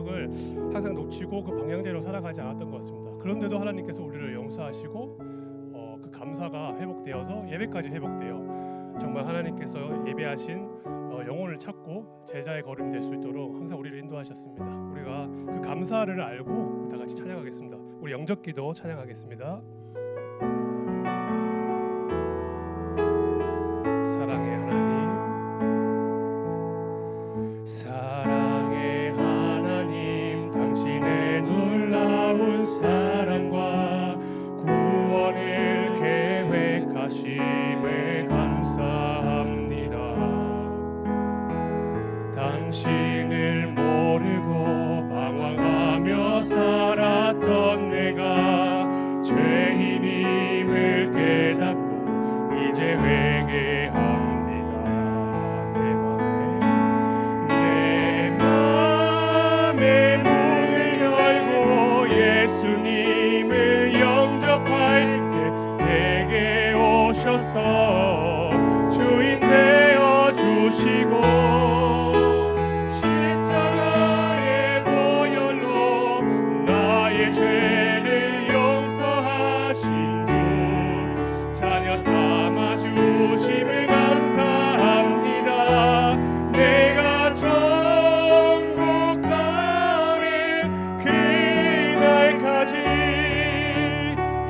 생각을 항상 놓치고 그 방향대로 살아가지 않았던 것 같습니다. 그런데도 하나님께서 우리를 용서하시고 그 감사가 회복되어서 예배까지 회복되어 정말 하나님께서 예배하신 영혼을 찾고 제자의 걸음이 될 수 있도록 항상 우리를 인도하셨습니다. 우리가 그 감사를 알고 다 같이 찬양하겠습니다. 우리 영접기도 찬양하겠습니다. 사랑의 하나님, 사랑의 하나님, 당신의 놀라운 사랑과 구원을 계획하심에 감사합니다. 당신을 모르고 방황하며 살았던 내가 죄인임을 깨닫고 이제 회개합니다. 내 맘의 문을 열고 예수님을 영접할 때 내게 오셔서 주인 되어 주시고 십자가의 보혈로 나의 죄를 용서하신 주 자녀 삼아 주심을 감사합니다. 내가 천국 가는 그날까지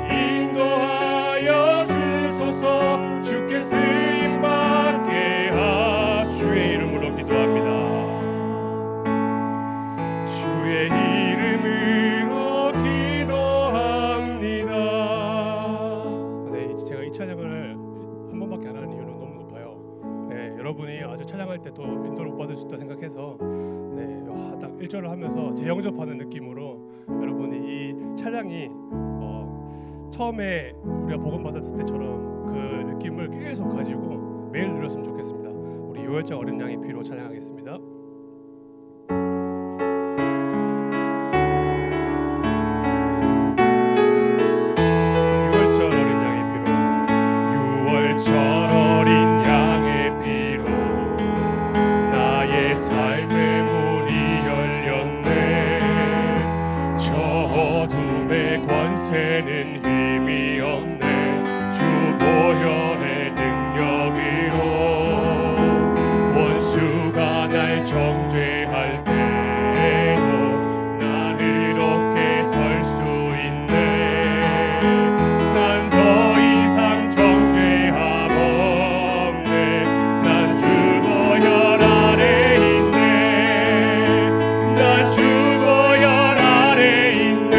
인도하여 주소서. 주께 쓰임받게 주의 이름으로 기도합니다. 주의 이름으로 기도합니다. 네, 제가 이 찬양을 한 번밖에 안 하는 이유는 너무 높아요. 네, 여러분이 아주 찬양할 때 또 인도를 못 받을 수 있다 생각해서 딱 1절을 하면서 재영접하는 느낌으로 여러분이 이 찬양이 처음에 우리가 복음 받았을 때처럼 그 느낌을 계속 가지고 매일 누렸으면 좋겠습니다. 우리 유월절 어린 양의 피로 찬양하겠습니다. 유월절 어린 양의 피로, 유월절 어린 양의 피로 나의 삶의 문이 열렸네. 저 어둠의 권세는 힘이 없네. 주 보혈의 능력으로 원수가 날 정죄할 때도 난 이렇게 설 수 있네. 난 더 이상 정죄함 없네. 난 주 보혈 아래 있네. 난 주 보혈 아래 있네.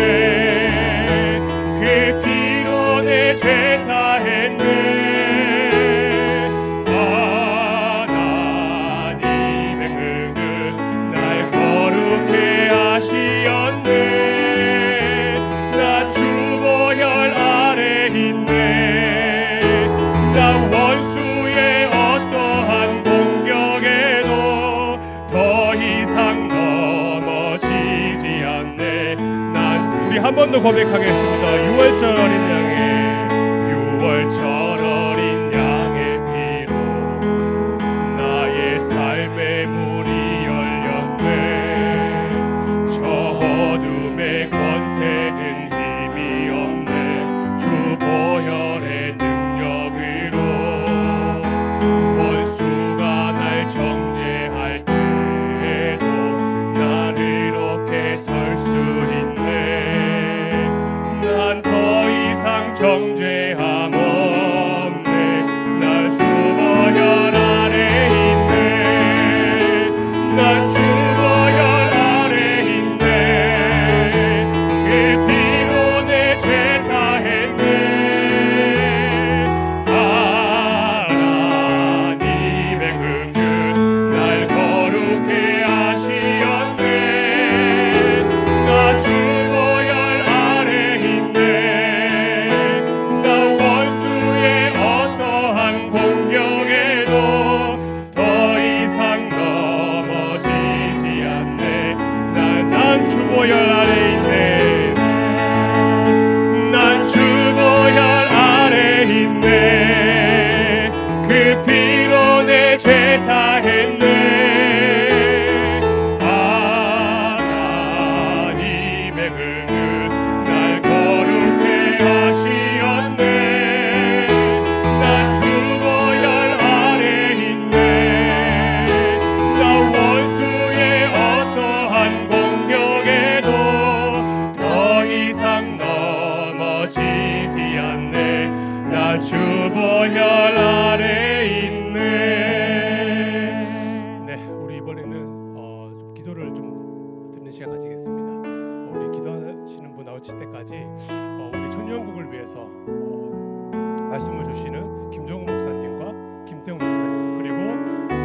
그 피로 내 제사 했네. 하나님의 은은 날 거룩해 하시었네. 나 주 보혈 아래 있네. 나 원수의 어떠한 공격에도 더 이상 넘어지지 않네. 우리 한 번 더 고백하겠습니다. 유월절 어린 양의, 유월절 어린 양의 피로 나의 삶의 문이 열렸네. 저 어둠의 권세는 힘이 없네. 주 보혈의 능력으로 원수가 날 정죄할 때에도 난 이렇게 설 수 있네. 난 더 이상 정죄함 없네. 나 주 보혈 아래 있네. 나 주 보혈 아래 있네. 그 피로 내 제사 했네. 하나님의 은근 날 거룩해 하시었네. 나 주 보혈 아래 있네. 나 원수의 어떠한 공격에도 더 이상 넘어지지 않네. 난 주 보혈 아래 있네. 난 주 보혈 아래 있네. 그 피로 내 제사 했네. 하나님의 있는 시간 가지겠습니다. 우리 기도하시는 분 나오실 때까지 우리 청년국을 위해서 말씀을 주시는 김종훈 목사님과 김태훈 목사님, 그리고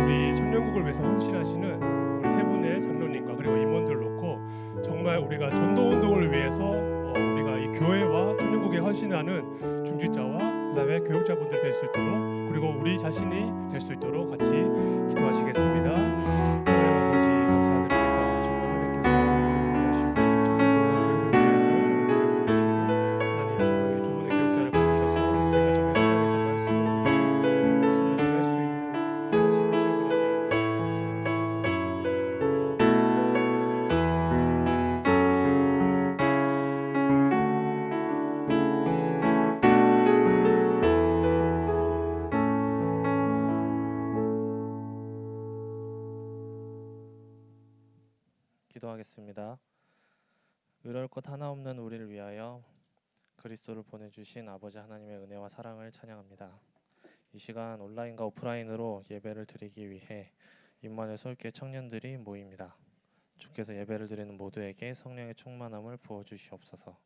우리 청년국을 위해서 헌신하시는 우리 세 분의 장로님과 그리고 임원들 놓고 정말 우리가 전도 운동을 위해서 우리가 이 교회와 청년국에 헌신하는 중직자와 그다음에 교육자분들 될 수 있도록, 그리고 우리 자신이 될 수 있도록 같이 기도하시겠습니다. 하나님 아버지 감사드립니다. 정말 하나님께서 우리를 위하시고 청년국과 교육을 위해서 우리를 부르시고, 하나님 정말 이 두 분의 교육자를 부르셔서 우리가 정말 현장에서 말씀을 듣고 말씀을 전할 수 있는 하나님 재미 체험을 하게 기도하겠습니다. 의로울 것 하나 없는 우리를 위하여 그리스도를 보내주신 아버지 하나님의 은혜와 사랑을 찬양합니다. 이 시간 온라인과 오프라인으로 예배를 드리기 위해 임마누엘 서울교회 청년들이 모입니다. 주께서 예배를 드리는 모두에게 성령의 충만함을 부어주시옵소서.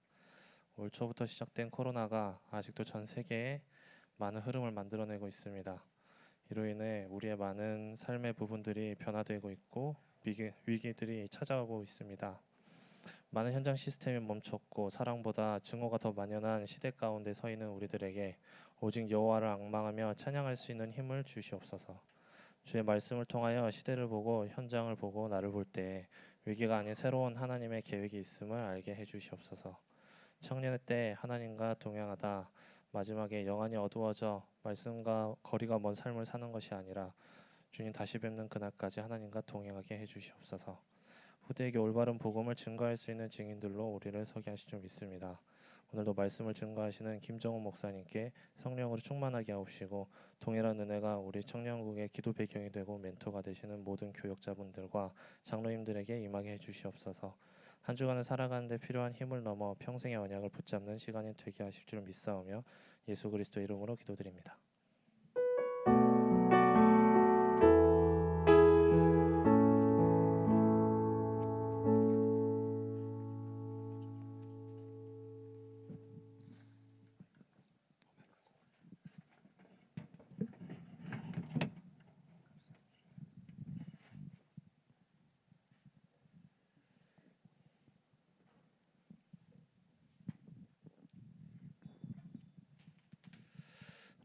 올 초부터 시작된 코로나가 아직도 전 세계에 많은 흐름을 만들어내고 있습니다. 이로 인해 우리의 많은 삶의 부분들이 변화되고 있고 위기들이 찾아오고 있습니다. 많은 현장 시스템이 멈췄고 사랑보다 증오가 더 만연한 시대 가운데 서 있는 우리들에게 오직 여호와를 앙망하며 찬양할 수 있는 힘을 주시옵소서. 주의 말씀을 통하여 시대를 보고 현장을 보고 나를 볼 때 위기가 아닌 새로운 하나님의 계획이 있음을 알게 해주시옵소서. 청년의 때 하나님과 동행하다 마지막에 영안이 어두워져 말씀과 거리가 먼 삶을 사는 것이 아니라 주님 다시 뵙는 그날까지 하나님과 동행하게 해주시옵소서. 후대에게 올바른 복음을 증거할 수 있는 증인들로 우리를 서게 하실 줄 믿습니다. 오늘도 말씀을 증거하시는 김정훈 목사님께 성령으로 충만하게 하옵시고, 동일한 은혜가 우리 청년국의 기도 배경이 되고 멘토가 되시는 모든 교역자분들과 장로님들에게 임하게 해주시옵소서. 한 주간을 살아가는데 필요한 힘을 넘어 평생의 언약을 붙잡는 시간이 되게 하실 줄 믿사오며 예수 그리스도 이름으로 기도드립니다.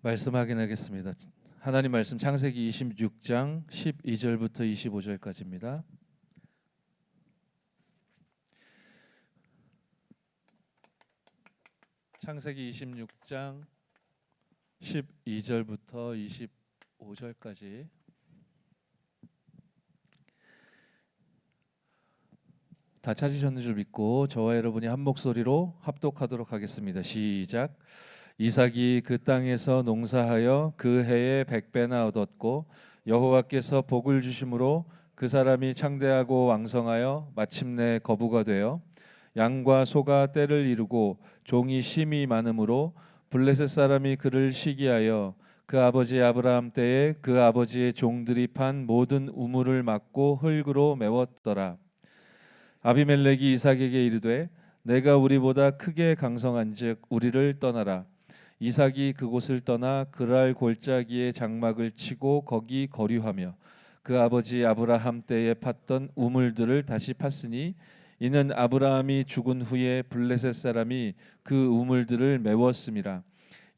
말씀 확인하겠습니다. 하나님 말씀 창세기 26장 12절부터 25절까지입니다. 창세기 26장 12절부터 25절까지 다 찾으셨는 줄 믿고 저와 여러분이 한 목소리로 합독하도록 하겠습니다. 시작. 이삭이 그 땅에서 농사하여 그 해에 100배나 얻었고 여호와께서 복을 주심으로 그 사람이 창대하고 왕성하여 마침내 거부가 되어 양과 소가 떼를 이루고 종이 심이 많으므로 블레셋 사람이 그를 시기하여 그 아버지 아브라함 때에 그 아버지의 종들이 판 모든 우물을 막고 흙으로 메웠더라. 아비멜렉이 이삭에게 이르되 내가 우리보다 크게 강성한즉 우리를 떠나라. 이삭이 그곳을 떠나 그랄 골짜기에 장막을 치고 거기 거류하며 그 아버지 아브라함 때에 팠던 우물들을 다시 팠으니 이는 아브라함이 죽은 후에 블레셋 사람이 그 우물들을 메웠음이라.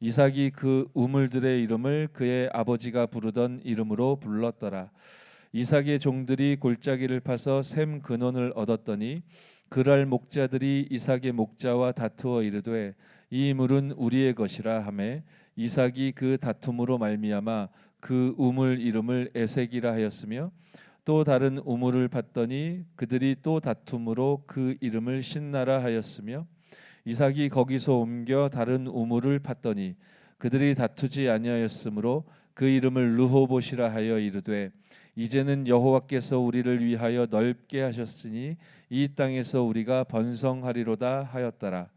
이삭이 그 우물들의 이름을 그의 아버지가 부르던 이름으로 불렀더라. 이삭의 종들이 골짜기를 파서 샘 근원을 얻었더니 그랄 목자들이 이삭의 목자와 다투어 이르되 이 물은 우리의 것이라 하매 이삭이 그 다툼으로 말미암아 그 우물 이름을 에색이라 하였으며 또 다른 우물을 팠더니 그들이 또 다툼으로 그 이름을 신나라 하였으며 이삭이 거기서 옮겨 다른 우물을 팠더니 그들이 다투지 아니하였으므로 그 이름을 르호봇이라 하여 이르되 이제는 여호와께서 우리를 위하여 넓게 하셨으니 이 땅에서 우리가 번성하리로다 하였더라.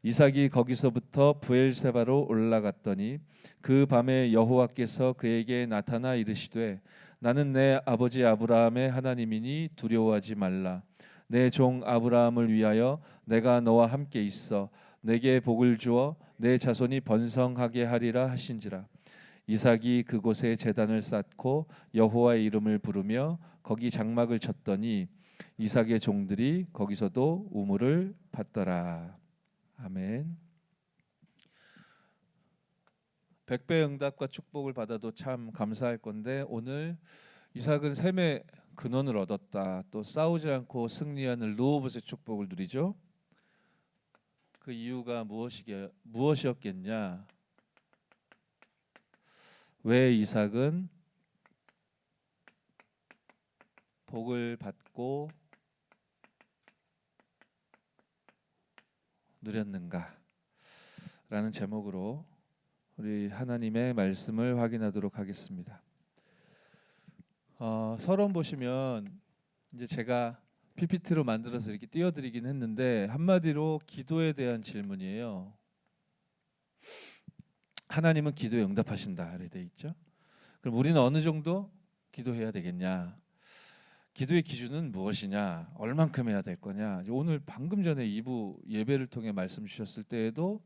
이삭이 거기서부터 브엘세바로 올라갔더니 그 밤에 여호와께서 그에게 나타나 이르시되 나는 내 아버지 아브라함의 하나님이니 두려워하지 말라. 내 종 아브라함을 위하여 내가 너와 함께 있어 내게 복을 주어 내 자손이 번성하게 하리라 하신지라. 이삭이 그곳에 제단을 쌓고 여호와의 이름을 부르며 거기 장막을 쳤더니 이삭의 종들이 거기서도 우물을 받더라. 아멘. 백배 응답과 축복을 받아도 참 감사할 건데 오늘 이삭은 셈의 근원을 얻었다. 또 싸우지 않고 승리하는 르호봇의 축복을 누리죠. 그 이유가 무엇이었겠냐? 왜 이삭은 복을 받고 누렸는가? 라는 제목으로 우리 하나님의 말씀을 확인하도록 하겠습니다. 서론 보시면 이제 제가 PPT로 만들어서 이렇게 띄워드리긴 했는데 한마디로 기도에 대한 질문이에요. 하나님은 기도에 응답하신다 이렇게 돼 있죠. 그럼 우리는 어느 정도 기도해야 되겠냐? 기도의 기준은 무엇이냐? 얼만큼 해야 될 거냐? 오늘 방금 전에 2부 예배를 통해 말씀 주셨을 때에도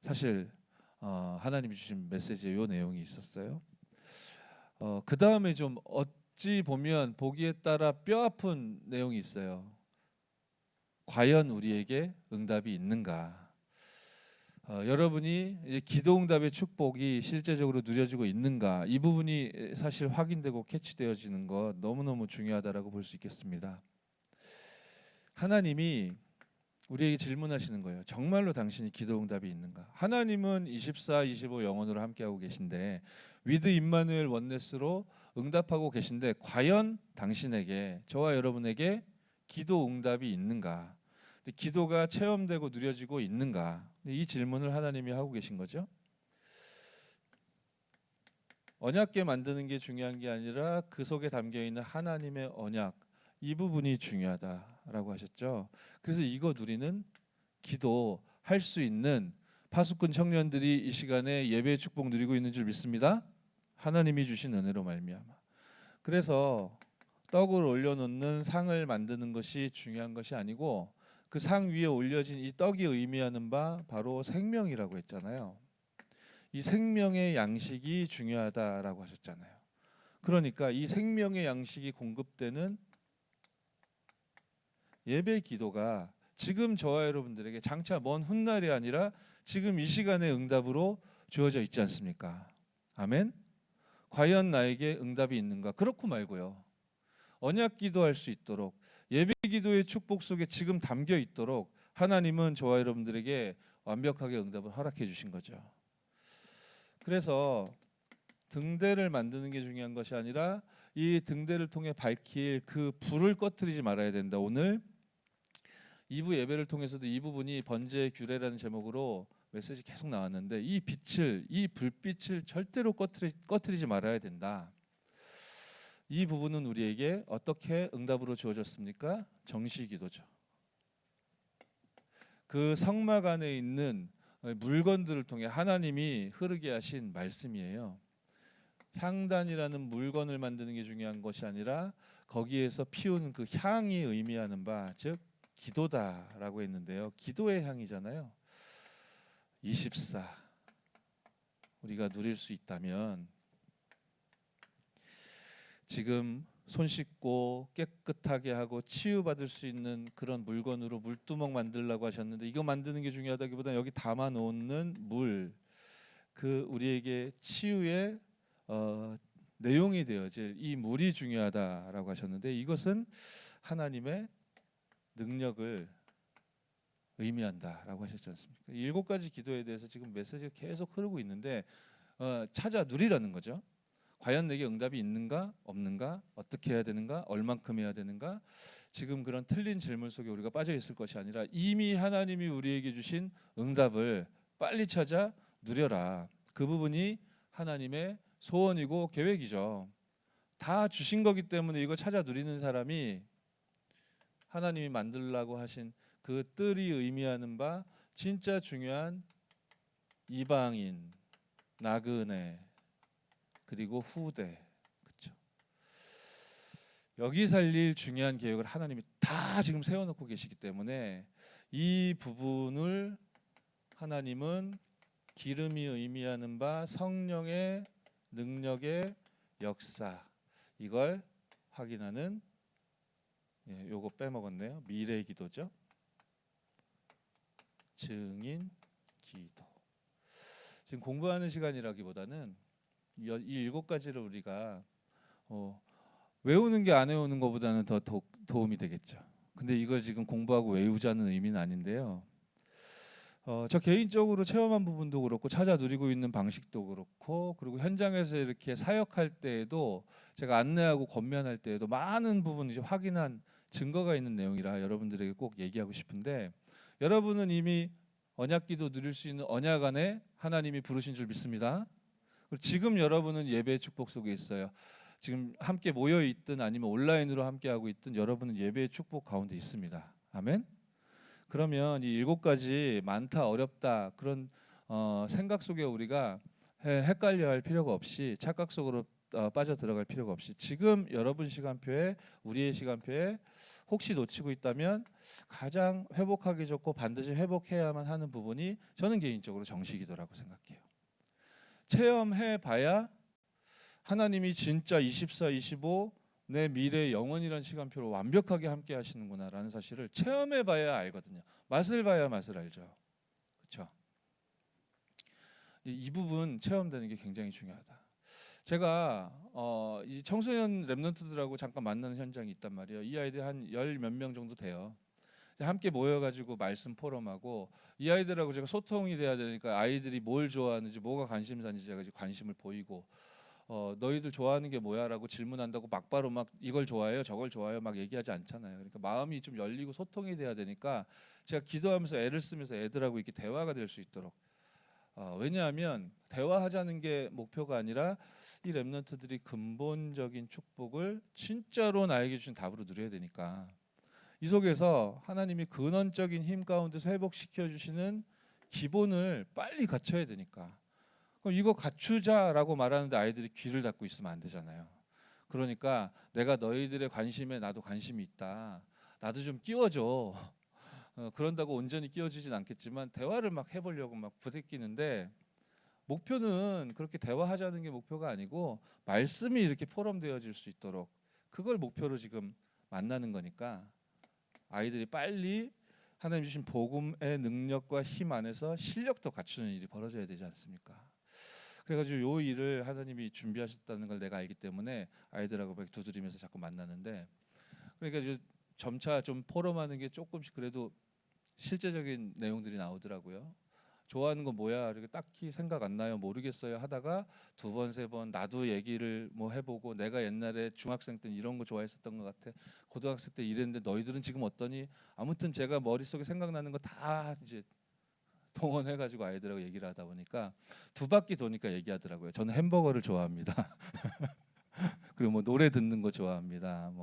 사실 하나님이 주신 메시지에 이 내용이 있었어요. 그 다음에 좀 어찌 보면 보기에 따라 뼈 아픈 내용이 있어요. 과연 우리에게 응답이 있는가? 여러분이 이제 기도응답의 축복이 실제적으로 누려지고 있는가? 이 부분이 사실 확인되고 캐치되어지는 것 너무너무 중요하다라고 볼 수 있겠습니다. 하나님이 우리에게 질문하시는 거예요. 정말로 당신이 기도응답이 있는가? 하나님은 24, 25 영원으로 함께하고 계신데 위드 임마누엘 원네스로 응답하고 계신데 과연 당신에게 저와 여러분에게 기도응답이 있는가? 기도가 체험되고 누려지고 있는가? 이 질문을 하나님이 하고 계신 거죠. 언약궤 만드는 게 중요한 게 아니라 그 속에 담겨 있는 하나님의 언약 이 부분이 중요하다라고 하셨죠. 그래서 이거 누리는 기도할 수 있는 파수꾼 청년들이 이 시간에 예배의 축복 누리고 있는 줄 믿습니다. 하나님이 주신 은혜로 말미암아. 그래서 떡을 올려놓는 상을 만드는 것이 중요한 것이 아니고 그 상 위에 올려진 이 떡이 의미하는 바 바로 생명이라고 했잖아요. 이 생명의 양식이 중요하다라고 하셨잖아요. 그러니까 이 생명의 양식이 공급되는 예배 기도가 지금 저와 여러분들에게 장차 먼 훗날이 아니라 지금 이 시간의 응답으로 주어져 있지 않습니까? 아멘. 과연 나에게 응답이 있는가? 그렇고 말고요. 언약 기도할 수 있도록 예배 기도의 축복 속에 지금 담겨 있도록 하나님은 저와 여러분들에게 완벽하게 응답을 허락해 주신 거죠. 그래서 등대를 만드는 게 중요한 것이 아니라 이 등대를 통해 밝힐 그 불을 꺼트리지 말아야 된다. 오늘 2부 예배를 통해서도 이 부분이 번제의 규례라는 제목으로 메시지 계속 나왔는데 이 빛을 이 불빛을 절대로 꺼트리지 말아야 된다. 이 부분은 우리에게 어떻게 응답으로 주어졌습니까? 정시기도죠. 그 성막 안에 있는 물건들을 통해 하나님이 흐르게 하신 말씀이에요. 향단이라는 물건을 만드는 게 중요한 것이 아니라 거기에서 피우는 그 향이 의미하는 바, 즉 기도다라고 했는데요. 기도의 향이잖아요. 24 우리가 누릴 수 있다면 지금 손 씻고 깨끗하게 하고 치유받을 수 있는 그런 물건으로 물두멍 만들라고 하셨는데 이거 만드는 게 중요하다기보다 여기 담아 놓는 물, 그 우리에게 치유의 내용이 되어질 이 물이 중요하다라고 하셨는데 이것은 하나님의 능력을 의미한다라고 하셨지 않습니까? 7가지 기도에 대해서 지금 메시지가 계속 흐르고 있는데 찾아 누리라는 거죠. 과연 내게 응답이 있는가 없는가, 어떻게 해야 되는가, 얼만큼 해야 되는가, 지금 그런 틀린 질문 속에 우리가 빠져 있을 것이 아니라 이미 하나님이 우리에게 주신 응답을 빨리 찾아 누려라. 그 부분이 하나님의 소원이고 계획이죠. 다 주신 거기 때문에 이거 찾아 누리는 사람이 하나님이 만들라고 하신 그 뜰이 의미하는 바 진짜 중요한 이방인, 나그네, 그리고 후대, 그렇죠. 여기 살릴 중요한 계획을 하나님이 다 다 지금 세워놓고 계시기 때문에 이 부분을 하나님은 기름이 의미하는 바 성령의 능력의 역사, 이걸 확인하는, 요거 빼먹었네요. 미래 기도죠. 증인 기도. 지금 공부하는 시간이라기보다는 이 7가지를 우리가 외우는 게 안 외우는 것보다는 더 도움이 되겠죠. 근데 이걸 지금 공부하고 외우자는 의미는 아닌데요. 저 개인적으로 체험한 부분도 그렇고 찾아 누리고 있는 방식도 그렇고, 그리고 현장에서 이렇게 사역할 때에도 제가 안내하고 권면할 때에도 많은 부분 이제 확인한 증거가 있는 내용이라 여러분들에게 꼭 얘기하고 싶은데, 여러분은 이미 언약기도 누릴 수 있는 언약 안에 하나님이 부르신 줄 믿습니다. 그리고 지금 여러분은 예배의 축복 속에 있어요. 지금 함께 모여 있든 아니면 온라인으로 함께 하고 있든 여러분은 예배의 축복 가운데 있습니다. 아멘. 그러면 이 7가지 많다 어렵다 그런 생각 속에 우리가 헷갈려할 필요가 없이, 착각 속으로 빠져 들어갈 필요가 없이, 지금 여러분 시간표에, 우리의 시간표에 혹시 놓치고 있다면 가장 회복하기 좋고 반드시 회복해야만 하는 부분이 저는 개인적으로 정식기도라고 생각해요. 체험해 봐야 하나님이 진짜 24, 25 내 미래의 영원이라는 시간표로 완벽하게 함께 하시는구나라는 사실을 체험해 봐야 알거든요. 맛을 봐야 맛을 알죠. 그렇죠? 이 부분 체험되는 게 굉장히 중요하다. 제가 이 청소년 랩런트들하고 잠깐 만나는 현장이 있단 말이에요. 이 아이들 한 10 몇 명 정도 돼요. 함께 모여가지고 말씀 포럼하고, 이 아이들하고 제가 소통이 돼야 되니까 아이들이 뭘 좋아하는지, 뭐가 관심사인지 제가 관심을 보이고, 너희들 좋아하는 게 뭐야라고 질문한다고 막바로 막 이걸 좋아해요 저걸 좋아해요 막 얘기하지 않잖아요. 그러니까 마음이 좀 열리고 소통이 돼야 되니까 제가 기도하면서 애를 쓰면서 애들하고 이렇게 대화가 될 수 있도록, 왜냐하면 대화하자는 게 목표가 아니라 이 렘넌트들이 근본적인 축복을 진짜로 나에게 주신 답으로 누려야 되니까, 이 속에서 하나님이 근원적인 힘 가운데서 회복시켜 주시는 기본을 빨리 갖춰야 되니까, 그럼 이거 갖추자라고 말하는데 아이들이 귀를 닫고 있으면 안 되잖아요. 그러니까 내가 너희들의 관심에 나도 관심이 있다, 나도 좀 끼워줘. 그런다고 온전히 끼워주진 않겠지만 대화를 막 해보려고 막 부대끼는데, 목표는 그렇게 대화하자는 게 목표가 아니고 말씀이 이렇게 포럼되어질 수 있도록, 그걸 목표로 지금 만나는 거니까 아이들이 빨리 하나님 주신 복음의 능력과 힘 안에서 실력도 갖추는 일이 벌어져야 되지 않습니까? 그래가지고 요 일을 하나님이 준비하셨다는 걸 내가 알기 때문에 아이들하고 막 두드리면서 자꾸 만나는데, 그러니까 이제 점차 좀 포럼하는 게 조금씩 그래도 실제적인 내용들이 나오더라고요. 좋아하는 거 뭐야? 이렇게 딱히 생각 안 나요. 모르겠어요. 하다가 2번, 3번 나도 얘기를 뭐 해보고, 내가 옛날에 중학생 때 이런 거 좋아했었던 것 같아. 고등학생 때 이랬는데 너희들은 지금 어떠니? 아무튼 제가 머릿속에 생각나는 거 다 이제 동원해가지고 아이들하고 얘기를 하다 보니까 2바퀴 도니까 얘기하더라고요. 저는 햄버거를 좋아합니다. 그리고 뭐 노래 듣는 거 좋아합니다.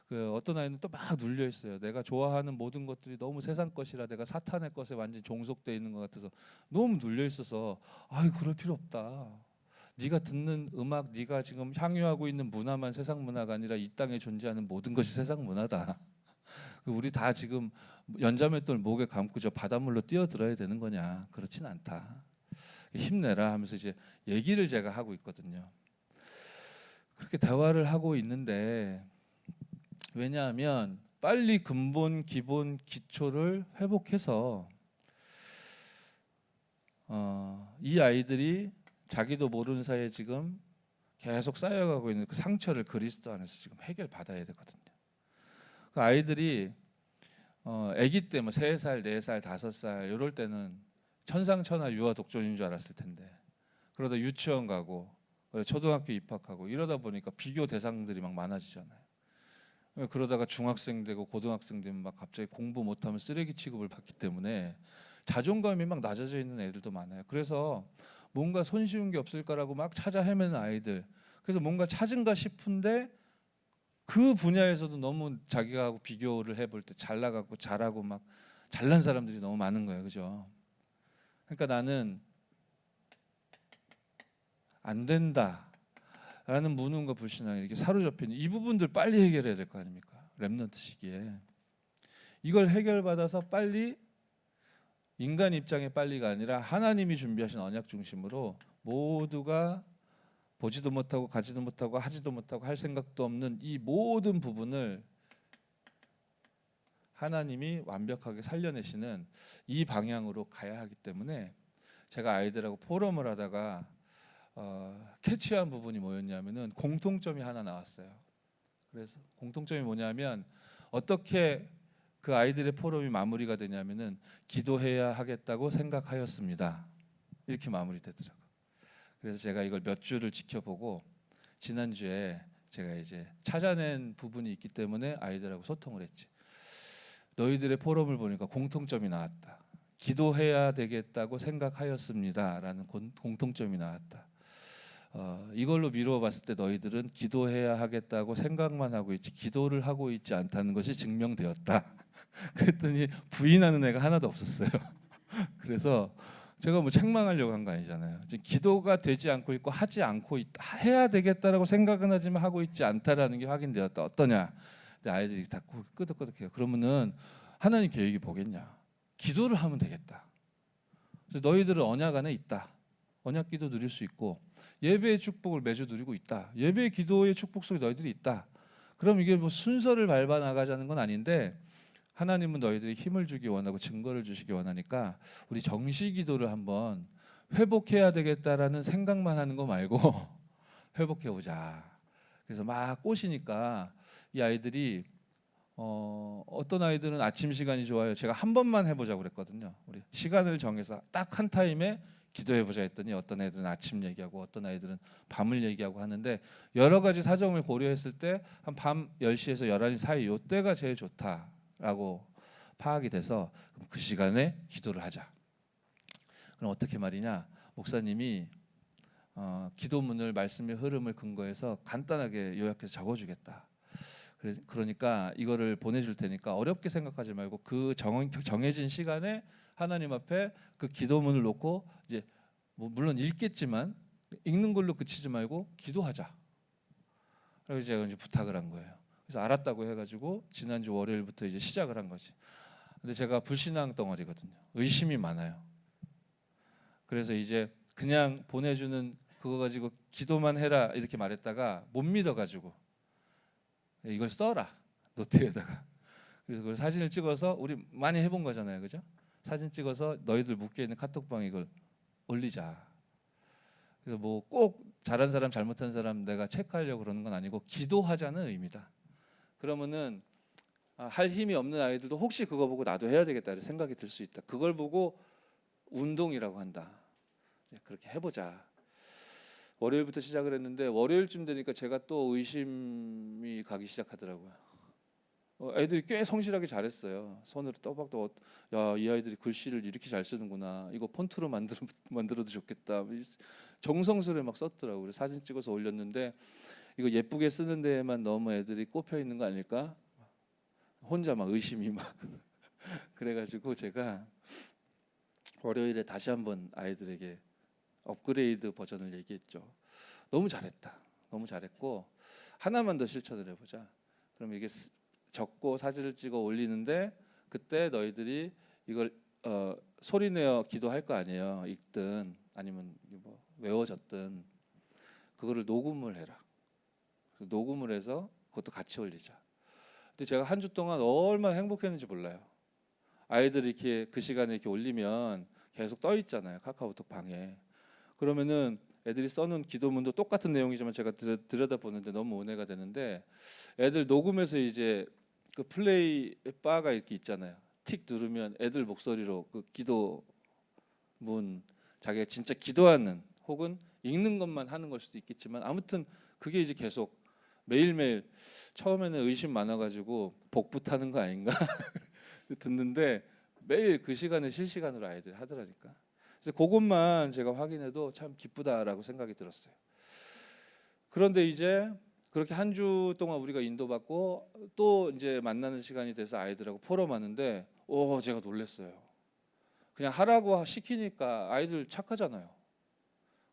그 어떤 아이는 또 막 눌려 있어요. 내가 좋아하는 모든 것들이 너무 세상 것이라 내가 사탄의 것에 완전 종속돼 있는 것 같아서 너무 눌려 있어서, 아이 그럴 필요 없다. 네가 듣는 음악, 네가 지금 향유하고 있는 문화만 세상 문화가 아니라 이 땅에 존재하는 모든 것이 세상 문화다. 우리 다 지금 연자맷돌 목에 감고 저 바닷물로 뛰어들어야 되는 거냐? 그렇진 않다. 힘내라 하면서 이제 얘기를 제가 하고 있거든요. 그렇게 대화를 하고 있는데, 왜냐하면 빨리 근본, 기본, 기초를 회복해서 이 아이들이 자기도 모르는 사이에 지금 계속 쌓여가고 있는 그 상처를 그리스도 안에서 지금 해결받아야 되거든요. 그 아이들이 아기 때 뭐 3살, 4살, 5살 이럴 때는 천상천하 유아 독존인 줄 알았을 텐데, 그러다 유치원 가고 초등학교 입학하고 이러다 보니까 비교 대상들이 막 많아지잖아요. 그러다가 중학생 되고 고등학생 되면 막 갑자기 공부 못하면 쓰레기 취급을 받기 때문에 자존감이 막 낮아져 있는 애들도 많아요. 그래서 뭔가 손쉬운 게 없을까라고 막 찾아 헤매는 아이들, 그래서 뭔가 찾은가 싶은데 그 분야에서도 너무 자기하고 비교를 해볼 때 잘 나가고 잘하고 막 잘난 사람들이 너무 많은 거예요. 그죠? 그러니까 나는 안 된다 라는 무능과 불신앙에 이렇게 사로잡힌 이 부분들 빨리 해결해야 될 거 아닙니까? 렘넌트 시기에. 이걸 해결받아서 빨리 인간 입장의 빨리가 아니라 하나님이 준비하신 언약 중심으로 모두가 보지도 못하고 가지도 못하고 하지도 못하고 할 생각도 없는 이 모든 부분을 하나님이 완벽하게 살려내시는 이 방향으로 가야 하기 때문에 제가 아이들하고 포럼을 하다가 캐치한 부분이 뭐였냐면은 공통점이 하나 나왔어요. 그래서 공통점이 뭐냐면 어떻게 그 아이들의 포럼이 마무리가 되냐면은 기도해야 하겠다고 생각하였습니다. 이렇게 마무리되더라고요. 그래서 제가 이걸 몇 주를 지켜보고 지난주에 제가 이제 찾아낸 부분이 있기 때문에 아이들하고 소통을 했지. 너희들의 포럼을 보니까 공통점이 나왔다. 기도해야 되겠다고 생각하였습니다라는 공통점이 나왔다. 이걸로 미루어 봤을 때 너희들은 기도해야 하겠다고 생각만 하고 있지 기도를 하고 있지 않다는 것이 증명되었다. 그랬더니 부인하는 애가 하나도 없었어요. 그래서 제가 뭐 책망하려고 한 거 아니잖아요. 지금 기도가 되지 않고 있고 하지 않고 있다. 해야 되겠다라고 생각은 하지만 하고 있지 않다라는 게 확인되었다. 어떠냐? 근데 아이들이 다 끄덕끄덕해요. 그러면은 하나님 계획이 뭐겠냐? 기도를 하면 되겠다. 그래서 너희들은 언약 안에 있다. 언약 기도 누릴 수 있고 예배의 축복을 매주 누리고 있다. 예배 기도의 축복 속에 너희들이 있다. 그럼 이게 뭐 순서를 밟아 나가자는 건 아닌데 하나님은 너희들이 힘을 주기 원하고 증거를 주시기 원하니까 우리 정시 기도를 한번 회복해야 되겠다라는 생각만 하는 거 말고 회복해 보자. 그래서 막 꼬시니까 이 아이들이 어떤 아이들은 아침 시간이 좋아요. 제가 한 번만 해보자고 그랬거든요. 우리 시간을 정해서 딱 한 타임에 기도해보자 했더니 어떤 애들은 아침 얘기하고 어떤 아이들은 밤을 얘기하고 하는데 여러 가지 사정을 고려했을 때 한 밤 10시에서 11시 사이 이때가 제일 좋다라고 파악이 돼서 그 시간에 기도를 하자. 그럼 어떻게 말이냐? 목사님이 기도문을 말씀의 흐름을 근거해서 간단하게 요약해서 적어주겠다. 그러니까 이거를 보내줄 테니까 어렵게 생각하지 말고 그 정해진 시간에 하나님 앞에 그 기도문을 놓고 이제 뭐 물론 읽겠지만 읽는 걸로 그치지 말고 기도하자. 그래서 제가 이제 부탁을 한 거예요. 그래서 알았다고 해가지고 지난주 월요일부터 이제 시작을 한 거지. 근데 제가 불신앙 덩어리거든요. 의심이 많아요. 그래서 이제 그냥 보내주는 그거 가지고 기도만 해라 이렇게 말했다가 못 믿어가지고 이걸 써라 노트에다가. 그래서 그걸 사진을 찍어서 우리 많이 해본 거잖아요, 그죠? 사진 찍어서 너희들 묶여 있는 카톡방에 이걸 올리자. 그래서 뭐 꼭 잘한 사람 잘못한 사람 내가 체크하려고 그러는 건 아니고 기도하자는 의미다. 그러면은 할 힘이 없는 아이들도 혹시 그거 보고 나도 해야 되겠다 이런 생각이 들 수 있다. 그걸 보고 운동이라고 한다. 그렇게 해보자. 월요일부터 시작을 했는데 월요일쯤 되니까 제가 또 의심이 가기 시작하더라고요. 애들이 꽤 성실하게 잘했어요. 손으로 또박또박 야이 아이들이 글씨를 이렇게 잘 쓰는구나. 이거 폰트로 만들어도 좋겠다. 정성스레 막 썼더라고요. 그래서 사진 찍어서 올렸는데 이거 예쁘게 쓰는 데에만 너무 애들이 꼽혀 있는 거 아닐까? 혼자 막 의심이 막 그래가지고 제가 월요일에 다시 한번 아이들에게 업그레이드 버전을 얘기했죠. 너무 잘했다. 너무 잘했고 하나만 더 실천을 해보자. 그럼 이게 적고 사진을 찍어 올리는데 그때 너희들이 이걸 소리내어 기도할 거 아니에요. 읽든 아니면 뭐 외워졌든 그거를 녹음을 해라. 녹음을 해서 그것도 같이 올리자. 근데 제가 한 주 동안 얼마나 행복했는지 몰라요. 아이들이 이렇게 그 시간에 이렇게 올리면 계속 떠 있잖아요. 카카오톡 방에. 그러면은 애들이 써놓은 기도문도 똑같은 내용이지만 제가 들여다보는데 너무 은혜가 되는데 애들 녹음해서 이제 그 플레이 바가 이렇게 있잖아요. 틱 누르면 애들 목소리로 그 기도문 자기가 진짜 기도하는 혹은 읽는 것만 하는 걸 수도 있겠지만 아무튼 그게 이제 계속 매일매일 처음에는 의심 많아가지고 복부 타는 거 아닌가 듣는데 매일 그 시간에 실시간으로 아이들이 하더라니까. 그래서 그것만 제가 확인해도 참 기쁘다라고 생각이 들었어요. 그런데 이제 그렇게 한 주 동안 우리가 인도받고 또 이제 만나는 시간이 돼서 아이들하고 포럼하는데 제가 놀랐어요. 그냥 하라고 시키니까 아이들 착하잖아요.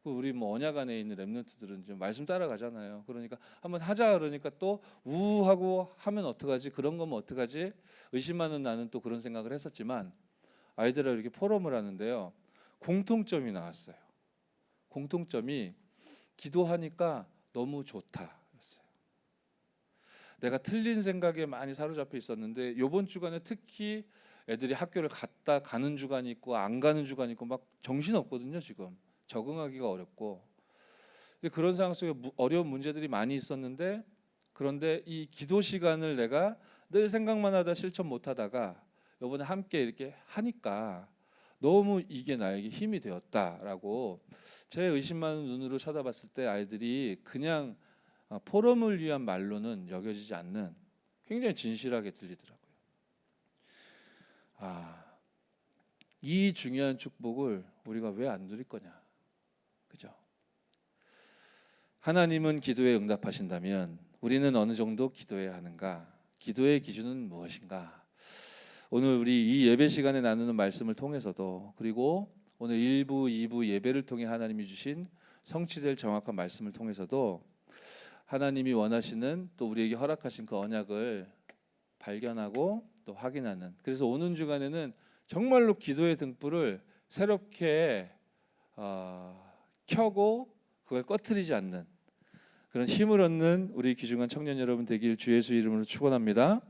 우리 뭐 언약 안에 있는 렘넌트들은 좀 말씀 따라가잖아요. 그러니까 한번 하자 그러니까 또 우하고 하면 어떡하지? 그런 거면 어떡하지? 의심하는 나는 또 그런 생각을 했었지만 아이들하고 이렇게 포럼을 하는데요. 공통점이 나왔어요. 공통점이 기도하니까 너무 좋다였어요. 내가 틀린 생각에 많이 사로잡혀 있었는데 이번 주간에 특히 애들이 학교를 갔다 가는 주간이 있고 안 가는 주간이 있고 막 정신 없거든요. 지금 적응하기가 어렵고 근데 그런 상황 속에 어려운 문제들이 많이 있었는데 그런데 이 기도 시간을 내가 늘 생각만 하다 실천 못 하다가 이번에 함께 이렇게 하니까 너무 이게 나에게 힘이 되었다라고 제 의심 많은 눈으로 쳐다봤을 때 아이들이 그냥 포럼을 위한 말로는 여겨지지 않는 굉장히 진실하게 들리더라고요. 이 중요한 축복을 우리가 왜 안 누릴 거냐, 그죠? 하나님은 기도에 응답하신다면 우리는 어느 정도 기도해야 하는가? 기도의 기준은 무엇인가? 오늘 우리 이 예배 시간에 나누는 말씀을 통해서도 그리고 오늘 1부, 2부 예배를 통해 하나님이 주신 성취될 정확한 말씀을 통해서도 하나님이 원하시는 또 우리에게 허락하신 그 언약을 발견하고 또 확인하는 그래서 오는 주간에는 정말로 기도의 등불을 새롭게 켜고 그걸 꺼트리지 않는 그런 힘을 얻는 우리 귀중한 청년 여러분 되길 주 예수 이름으로 축원합니다.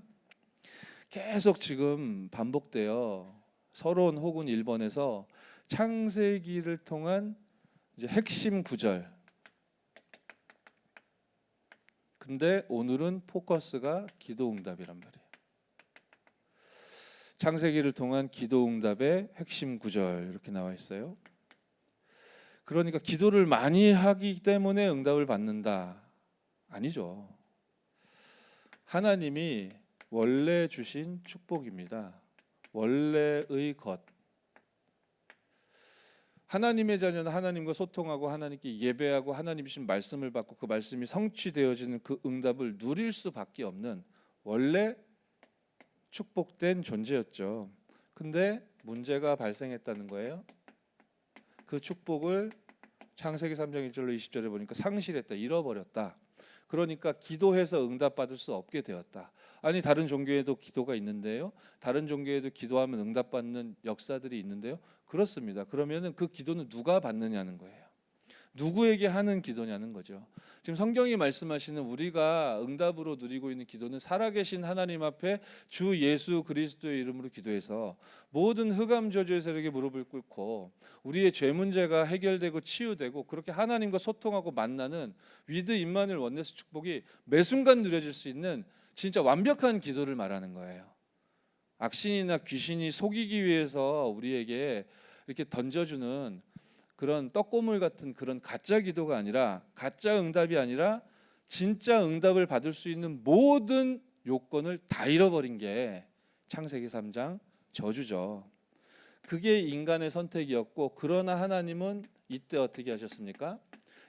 계속 지금 반복되어 서론 혹은 1번에서 창세기를 통한 이제 핵심 구절. 근데 오늘은 포커스가 기도응답이란 말이에요. 창세기를 통한 기도응답의 핵심 구절 이렇게 나와 있어요. 그러니까 기도를 많이 하기 때문에 응답을 받는다. 아니죠. 하나님이 원래 주신 축복입니다. 원래의 것. 하나님의 자녀는 하나님과 소통하고 하나님께 예배하고 하나님 주신 말씀을 받고 그 말씀이 성취되어지는 그 응답을 누릴 수밖에 없는 원래 축복된 존재였죠. 근데 문제가 발생했다는 거예요. 그 축복을 창세기 3장 1절로 20절에 보니까 상실했다, 잃어버렸다. 그러니까 기도해서 응답받을 수 없게 되었다. 아니 다른 종교에도 기도가 있는데요. 다른 종교에도 기도하면 응답받는 역사들이 있는데요. 그렇습니다. 그러면은 그 기도는 누가 받느냐는 거예요. 누구에게 하는 기도냐는 거죠. 지금 성경이 말씀하시는 우리가 응답으로 누리고 있는 기도는 살아계신 하나님 앞에 주 예수 그리스도의 이름으로 기도해서 모든 흑암 저주의 세력에 무릎을 꿇고 우리의 죄 문제가 해결되고 치유되고 그렇게 하나님과 소통하고 만나는 위드 임마누엘 원네스 축복이 매 순간 누려질 수 있는 진짜 완벽한 기도를 말하는 거예요. 악신이나 귀신이 속이기 위해서 우리에게 이렇게 던져주는 그런 떡고물 같은 그런 가짜 기도가 아니라 가짜 응답이 아니라 진짜 응답을 받을 수 있는 모든 요건을 다 잃어버린 게 창세기 3장 저주죠. 그게 인간의 선택이었고 그러나 하나님은 이때 어떻게 하셨습니까?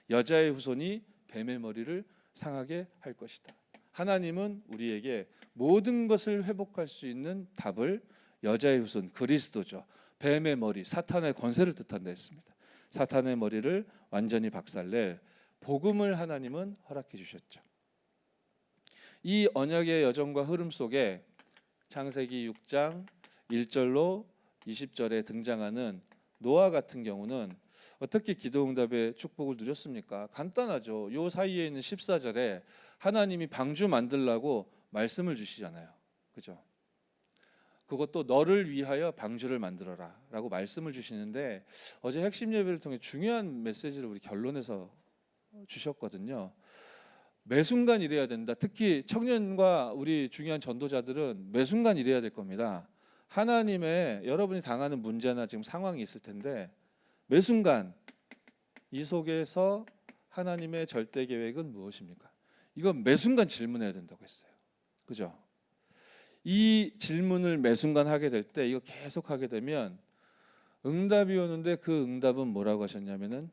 여자의 후손이 뱀의 머리를 상하게 할 것이다. 하나님은 우리에게 모든 것을 회복할 수 있는 답을 여자의 후손 그리스도죠. 뱀의 머리 사탄의 권세를 뜻한다 했습니다. 사탄의 머리를 완전히 박살낼 복음을 하나님은 허락해 주셨죠. 이 언약의 여정과 흐름 속에 창세기 6장 1절로 20절에 등장하는 노아 같은 경우는 어떻게 기도응답의 축복을 누렸습니까? 간단하죠. 요 사이에 있는 14절에 하나님이 방주 만들라고 말씀을 주시잖아요. 그죠? 그것도 너를 위하여 방주를 만들어라 라고 말씀을 주시는데 어제 핵심 예배를 통해 중요한 메시지를 우리 결론에서 주셨거든요. 매 순간 일해야 된다. 특히 청년과 우리 중요한 전도자들은 매 순간 일해야 될 겁니다. 하나님의 여러분이 당하는 문제나 지금 상황이 있을 텐데 매 순간 이 속에서 하나님의 절대 계획은 무엇입니까? 이건 매 순간 질문해야 된다고 했어요. 그죠? 이 질문을 매 순간 하게 될 때 이거 계속 하게 되면 응답이 오는데 그 응답은 뭐라고 하셨냐면은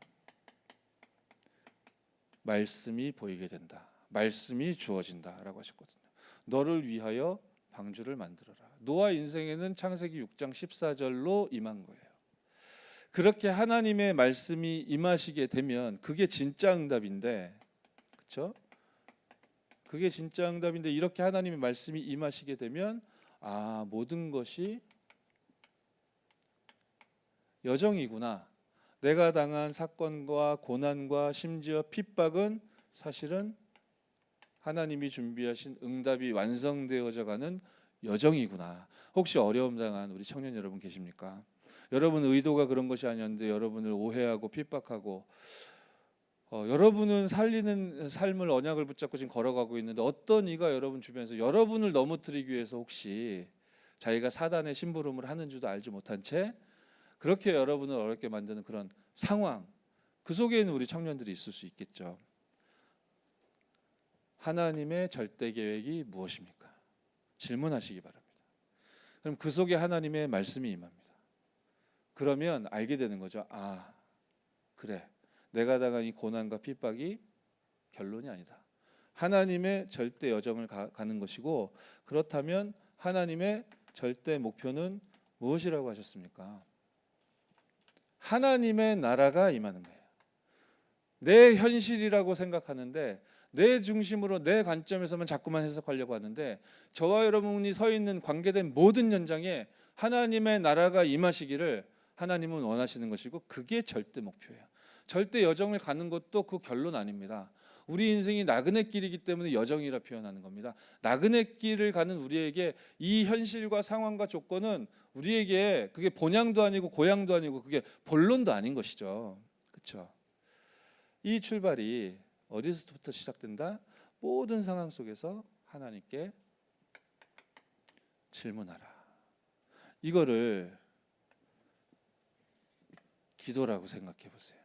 말씀이 보이게 된다. 말씀이 주어진다라고 하셨거든요. 너를 위하여 방주를 만들어라. 노아 인생에는 창세기 6장 14절로 임한 거예요. 그렇게 하나님의 말씀이 임하시게 되면 그게 진짜 응답인데, 그렇죠? 그게 진짜 응답인데 이렇게 하나님의 말씀이 임하시게 되면 모든 것이 여정이구나. 내가 당한 사건과 고난과 심지어 핍박은 사실은 하나님이 준비하신 응답이 완성되어져 가는 여정이구나. 혹시 어려움 당한 우리 청년 여러분 계십니까? 여러분 의도가 그런 것이 아니었는데 여러분을 오해하고 핍박하고 여러분은 살리는 삶을 언약을 붙잡고 지금 걸어가고 있는데 어떤 이가 여러분 주변에서 여러분을 넘어뜨리기 위해서 혹시 자기가 사단의 심부름을 하는 줄도 알지 못한 채 그렇게 여러분을 어렵게 만드는 그런 상황, 그 속에는 우리 청년들이 있을 수 있겠죠. 하나님의 절대 계획이 무엇입니까? 질문하시기 바랍니다. 그럼 그 속에 하나님의 말씀이 임합니다. 그러면 알게 되는 거죠. 그래. 내가 당한 이 고난과 핍박이 결론이 아니다. 하나님의 절대 여정을 가는 것이고, 그렇다면 하나님의 절대 목표는 무엇이라고 하셨습니까? 하나님의 나라가 임하는 거예요. 내 현실이라고 생각하는데 내 중심으로 내 관점에서만 자꾸만 해석하려고 하는데 저와 여러분이 서 있는 관계된 모든 현장에 하나님의 나라가 임하시기를 하나님은 원하시는 것이고 그게 절대 목표예요. 절대 여정을 가는 것도 그 결론 아닙니다. 우리 인생이 나그네 길이기 때문에 여정이라 표현하는 겁니다. 나그네 길을 가는 우리에게 이 현실과 상황과 조건은 우리에게 그게 본향도 아니고 고향도 아니고 그게 본론도 아닌 것이죠. 그렇죠? 이 출발이 어디서부터 시작된다? 모든 상황 속에서 하나님께 질문하라. 이거를 기도라고 생각해 보세요.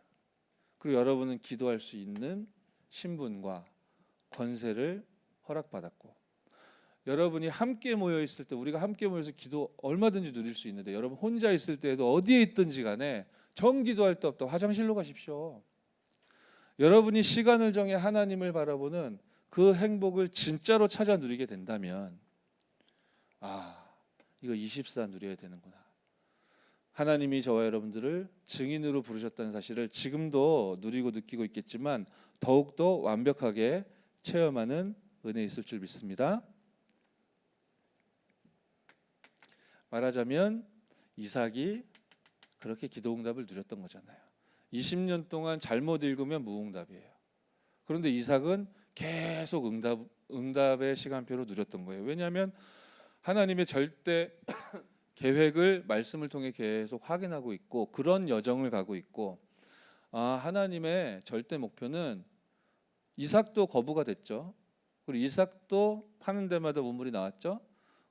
그리고 여러분은 기도할 수 있는 신분과 권세를 허락받았고, 여러분이 함께 모여 있을 때, 우리가 함께 모여서 기도 얼마든지 누릴 수 있는데 여러분 혼자 있을 때에도 어디에 있든지 간에 정 기도할 데 없다 화장실로 가십시오. 여러분이 시간을 정해 하나님을 바라보는 그 행복을 진짜로 찾아 누리게 된다면 이거 24 누려야 되는구나. 하나님이 저와 여러분들을 증인으로 부르셨다는 사실을 지금도 누리고 느끼고 있겠지만 더욱더 완벽하게 체험하는 은혜 있을 줄 믿습니다. 말하자면 이삭이 그렇게 기도 응답을 누렸던 거잖아요. 20년 동안 잘못 읽으면 무응답이에요. 그런데 이삭은 계속 응답의 시간표로 누렸던 거예요. 왜냐하면 하나님의 절대 계획을 말씀을 통해 계속 확인하고 있고 그런 여정을 가고 있고 하나님의 절대 목표는 이삭도 거부가 됐죠. 그리고 이삭도 파는 데마다 우물이 나왔죠.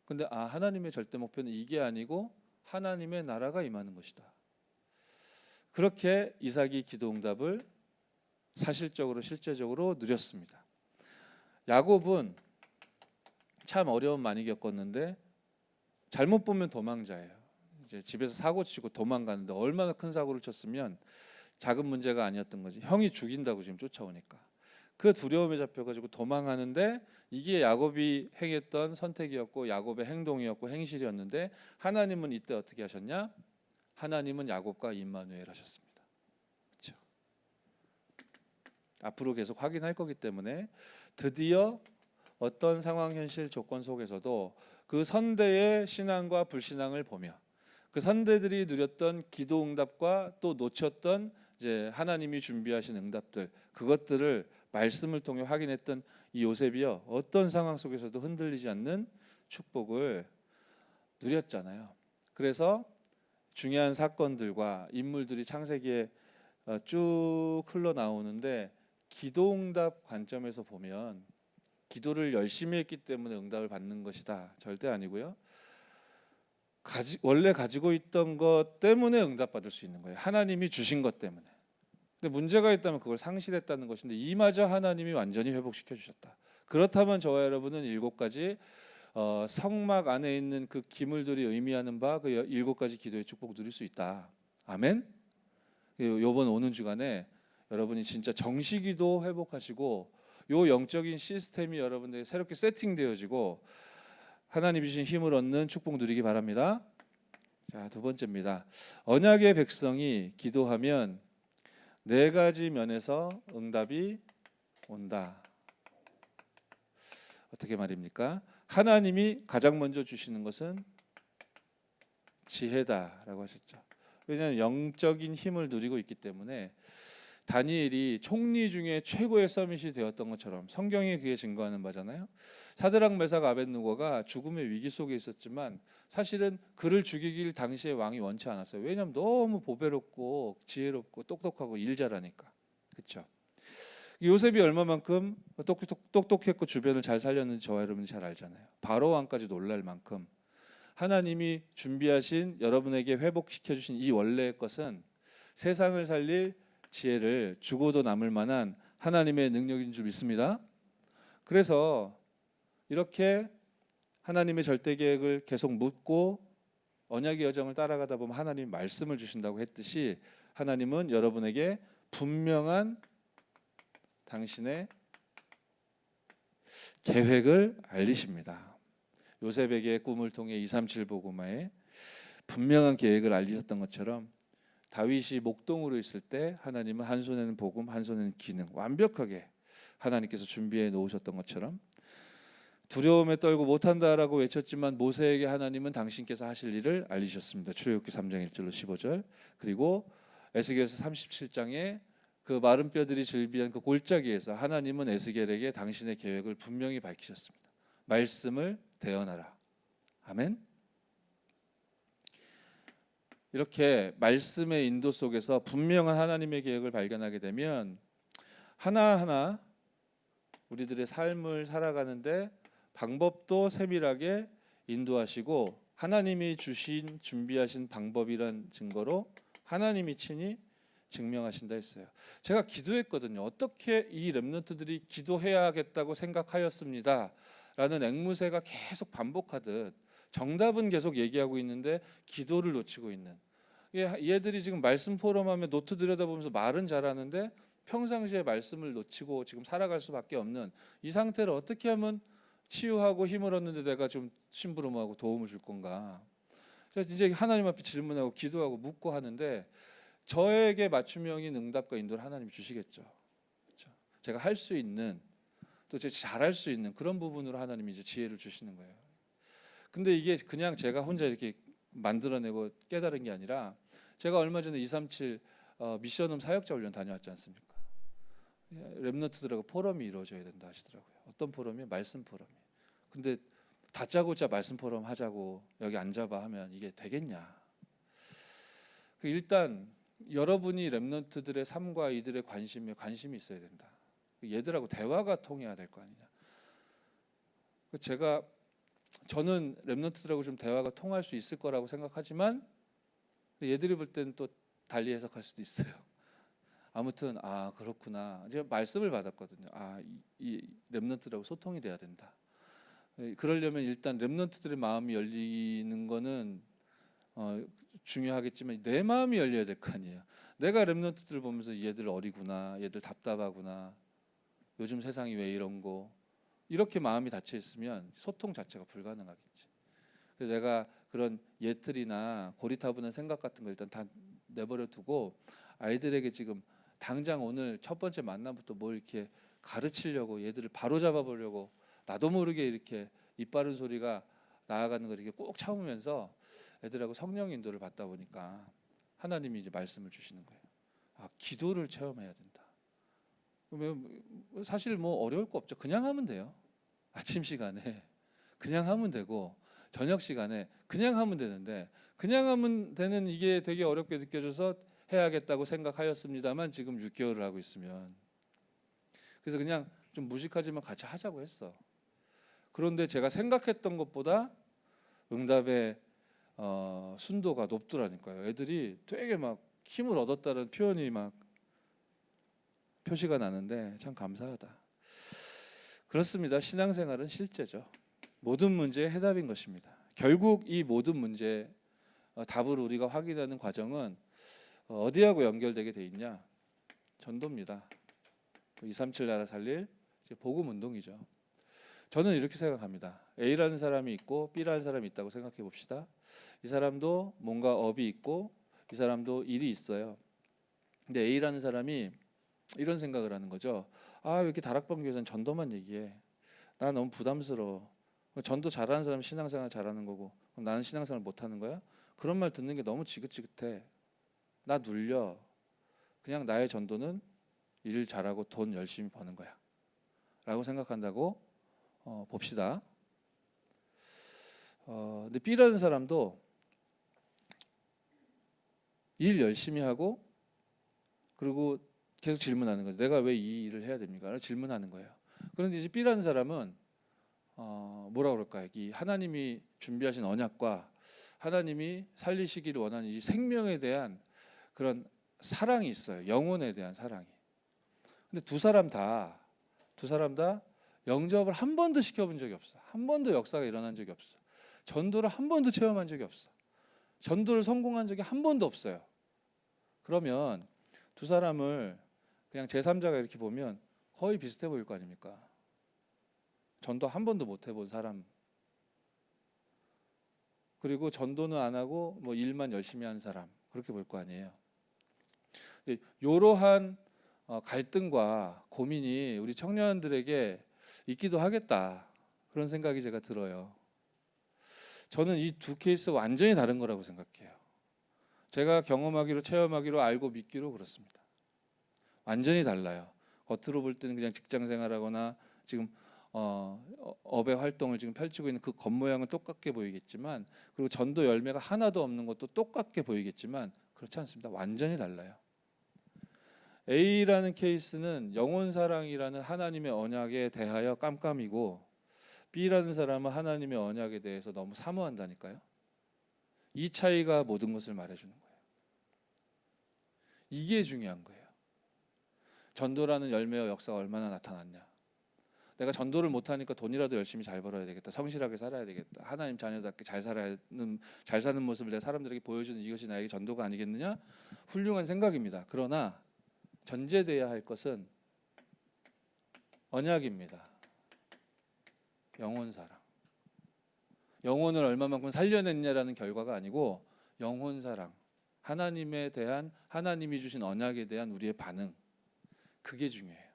근데 하나님의 절대 목표는 이게 아니고 하나님의 나라가 임하는 것이다. 그렇게 이삭이 기도 응답을 사실적으로 실제적으로 누렸습니다. 야곱은 참 어려움 많이 겪었는데 잘못 보면 도망자예요. 이제 집에서 사고 치고 도망가는데 얼마나 큰 사고를 쳤으면 작은 문제가 아니었던 거지. 형이 죽인다고 지금 쫓아오니까. 그 두려움에 잡혀가지고 도망하는데 이게 야곱이 행했던 선택이었고 야곱의 행동이었고 행실이었는데 하나님은 이때 어떻게 하셨냐? 하나님은 야곱과 임마누엘 하셨습니다. 그렇죠? 앞으로 계속 확인할 거기 때문에 드디어 어떤 상황, 현실, 조건 속에서도 그 선대의 신앙과 불신앙을 보며 그 선대들이 누렸던 기도 응답과 또 놓쳤던 이제 하나님이 준비하신 응답들, 그것들을 말씀을 통해 확인했던 이 요셉이요, 어떤 상황 속에서도 흔들리지 않는 축복을 누렸잖아요. 그래서 중요한 사건들과 인물들이 창세기에 쭉 흘러나오는데 기도응답 관점에서 보면 기도를 열심히 했기 때문에 응답을 받는 것이다. 절대 아니고요. 원래 가지고 있던 것 때문에 응답받을 수 있는 거예요. 하나님이 주신 것 때문에. 근데 문제가 있다면 그걸 상실했다는 것인데 이마저 하나님이 완전히 회복시켜 주셨다. 그렇다면 저와 여러분은 7가지 성막 안에 있는 그 기물들이 의미하는 바 그 7가지 기도의 축복 누릴 수 있다. 아멘. 요번 오는 주간에 여러분이 진짜 정식기도 회복하시고 요 영적인 시스템이 여러분들에게 새롭게 세팅되어지고 하나님 주신 힘을 얻는 축복 누리기 바랍니다. 자, 두 번째입니다. 언약의 백성이 기도하면 네 가지 면에서 응답이 온다. 어떻게 말입니까? 하나님이 가장 먼저 주시는 것은 지혜다라고 하셨죠. 왜냐하면 영적인 힘을 누리고 있기 때문에 다니엘이 총리 중에 최고의 서밋이 되었던 것처럼 성경이 그게 증거하는 바잖아요. 사드락 메삭 아벳느고가 죽음의 위기 속에 있었지만 사실은 그를 죽이길 당시에 왕이 원치 않았어요. 왜냐하면 너무 보배롭고 지혜롭고 똑똑하고 일 잘하니까. 그렇죠? 요셉이 얼마만큼 똑똑했고 주변을 잘 살렸는지 저와 여러분이 잘 알잖아요. 바로 왕까지 놀랄 만큼 하나님이 준비하신 여러분에게 회복시켜 주신 이 원래의 것은 세상을 살릴 지혜를 주고도 남을 만한 하나님의 능력인 줄 믿습니다. 그래서 이렇게 하나님의 절대 계획을 계속 묻고 언약의 여정을 따라가다 보면 하나님이 말씀을 주신다고 했듯이 하나님은 여러분에게 분명한 당신의 계획을 알리십니다. 요셉에게 꿈을 통해 237 복음화에 분명한 계획을 알리셨던 것처럼 다윗이 목동으로 있을 때 하나님은 한 손에는 복음, 한 손에는 기능 완벽하게 하나님께서 준비해 놓으셨던 것처럼 두려움에 떨고 못한다라고 외쳤지만 모세에게 하나님은 당신께서 하실 일을 알리셨습니다. 출애굽기 3장 1절로 15절. 그리고 에스겔서 37장에 그 마른 뼈들이 즐비한 그 골짜기에서 하나님은 에스겔에게 당신의 계획을 분명히 밝히셨습니다. 말씀을 대언하라. 아멘. 이렇게 말씀의 인도 속에서 분명한 하나님의 계획을 발견하게 되면 하나하나 우리들의 삶을 살아가는데 방법도 세밀하게 인도하시고 하나님이 주신 준비하신 방법이란 증거로 하나님이 친히 증명하신다 했어요. 제가 기도했거든요. 어떻게 이 렘넌트들이 기도해야겠다고 생각하였습니다 라는 앵무새가 계속 반복하듯 정답은 계속 얘기하고 있는데 기도를 놓치고 있는, 얘들이 지금 말씀 포럼하면 노트 들여다보면서 말은 잘하는데 평상시에 말씀을 놓치고 지금 살아갈 수밖에 없는 이 상태를 어떻게 하면 치유하고 힘을 얻는데 내가 좀 심부름하고 도움을 줄 건가. 그래서 이제 하나님 앞에 질문하고 기도하고 묻고 하는데 저에게 맞춤형인 응답과 인도를 하나님이 주시겠죠. 그렇죠? 제가 할 수 있는 또 제가 잘할 수 있는 그런 부분으로 하나님이 이제 지혜를 주시는 거예요. 근데 이게 그냥 제가 혼자 이렇게 만들어내고 깨달은 게 아니라 제가 얼마 전에 237 미션홈 사역자 훈련 다녀왔지 않습니까? 렘넌트들하고 포럼이 이루어져야 된다 하시더라고요. 어떤 포럼이? 말씀 포럼이. 근데 다짜고짜 말씀 포럼 하자고 여기 앉아봐 하면 이게 되겠냐? 일단 여러분이 렘넌트들의 삶과 이들의 관심이 있어야 된다. 얘들하고 대화가 통해야 될 거 아니냐. 저는 렘넌트들하고 좀 대화가 통할 수 있을 거라고 생각하지만 얘들이 볼 때는 또 달리 해석할 수도 있어요. 아무튼 그렇구나. 제가 말씀을 받았거든요. 이 렘넌트들하고 소통이 돼야 된다. 그러려면 일단 렘넌트들의 마음이 열리는 거는 중요하겠지만 내 마음이 열려야 될 거 아니에요. 내가 렘넌트들을 보면서 얘들 어리구나, 얘들 답답하구나, 요즘 세상이 왜 이런 거, 이렇게 마음이 닫혀 있으면 소통 자체가 불가능하겠지. 그래서 내가 그런 예틀이나 고리타분한 생각 같은 거 일단 다 내버려 두고 아이들에게 지금 당장 오늘 첫 번째 만남부터 뭘 이렇게 가르치려고 얘들을 바로 잡아보려고 나도 모르게 이렇게 입 바른 소리가 나아가는 걸 이렇게 꾹 참으면서 애들하고 성령 인도를 받다 보니까 하나님이 이제 말씀을 주시는 거예요. 기도를 체험해야 된다. 사실 뭐 어려울 거 없죠. 그냥 하면 돼요. 아침 시간에 그냥 하면 되고 저녁 시간에 그냥 하면 되는데 그냥 하면 되는 이게 되게 어렵게 느껴져서 해야겠다고 생각하였습니다만 지금 6개월을 하고 있으면 그래서 그냥 좀 무식하지만 같이 하자고 했어. 그런데 제가 생각했던 것보다 응답의 순도가 높더라니까요. 애들이 되게 막 힘을 얻었다는 표현이 막 표시가 나는데 참 감사하다. 그렇습니다. 신앙생활은 실제죠. 모든 문제의 해답인 것입니다. 결국 이 모든 문제 답을 우리가 확인하는 과정은 어디하고 연결되게 돼 있냐? 전도입니다. 237 나라 살릴 복음 운동이죠. 저는 이렇게 생각합니다. A라는 사람이 있고 B라는 사람이 있다고 생각해 봅시다. 이 사람도 뭔가 업이 있고 이 사람도 일이 있어요. 근데 A라는 사람이 이런 생각을 하는 거죠. 아, 왜 이렇게 다락방 교회에서는 전도만 얘기해? 나 너무 부담스러워. 전도 잘하는 사람 신앙생활 잘하는 거고 그럼 나는 신앙생활 못하는 거야? 그런 말 듣는 게 너무 지긋지긋해. 나 눌려. 그냥 나의 전도는 일 잘하고 돈 열심히 버는 거야 라고 생각한다고 봅시다. 근데 B라는 사람도 일 열심히 하고 그리고 계속 질문하는 거죠. 내가 왜 이 일을 해야 됩니까? 질문하는 거예요. 그런데 이제 B라는 사람은 뭐라 그럴까요? 이 하나님이 준비하신 언약과 하나님이 살리시기를 원하는 이 생명에 대한 그런 사랑이 있어요. 영혼에 대한 사랑이. 근데 두 사람 다 영접을 한 번도 시켜본 적이 없어. 한 번도 역사가 일어난 적이 없어. 전도를 한 번도 체험한 적이 없어. 전도를 성공한 적이 한 번도 없어요. 그러면 두 사람을 그냥 제3자가 이렇게 보면 거의 비슷해 보일 거 아닙니까? 전도 한 번도 못 해본 사람, 그리고 전도는 안 하고 뭐 일만 열심히 하는 사람, 그렇게 볼 거 아니에요. 이러한 갈등과 고민이 우리 청년들에게 있기도 하겠다, 그런 생각이 제가 들어요. 저는 이 두 케이스가 완전히 다른 거라고 생각해요. 제가 경험하기로, 체험하기로, 알고 믿기로 그렇습니다. 완전히 달라요. 겉으로 볼 때는 그냥 직장 생활하거나 지금 업의 활동을 지금 펼치고 있는 그 겉모양은 똑같게 보이겠지만, 그리고 전도 열매가 하나도 없는 것도 똑같게 보이겠지만 그렇지 않습니다. 완전히 달라요. A라는 케이스는 영혼사랑이라는 하나님의 언약에 대하여 깜깜이고, B라는 사람은 하나님의 언약에 대해서 너무 사모한다니까요. 이 차이가 모든 것을 말해주는 거예요. 이게 중요한 거예요. 전도라는 열매와 역사가 얼마나 나타났냐. 내가 전도를 못하니까 돈이라도 열심히 잘 벌어야 되겠다. 성실하게 살아야 되겠다. 하나님 자녀답게 잘 사는 모습을 내가 사람들에게 보여주는 이것이 나에게 전도가 아니겠느냐? 훌륭한 생각입니다. 그러나 전제돼야 할 것은 언약입니다. 영혼사랑. 영혼을 얼마만큼 살려냈냐라는 결과가 아니고 영혼사랑. 하나님에 대한, 하나님이 주신 언약에 대한 우리의 반응. 그게 중요해요.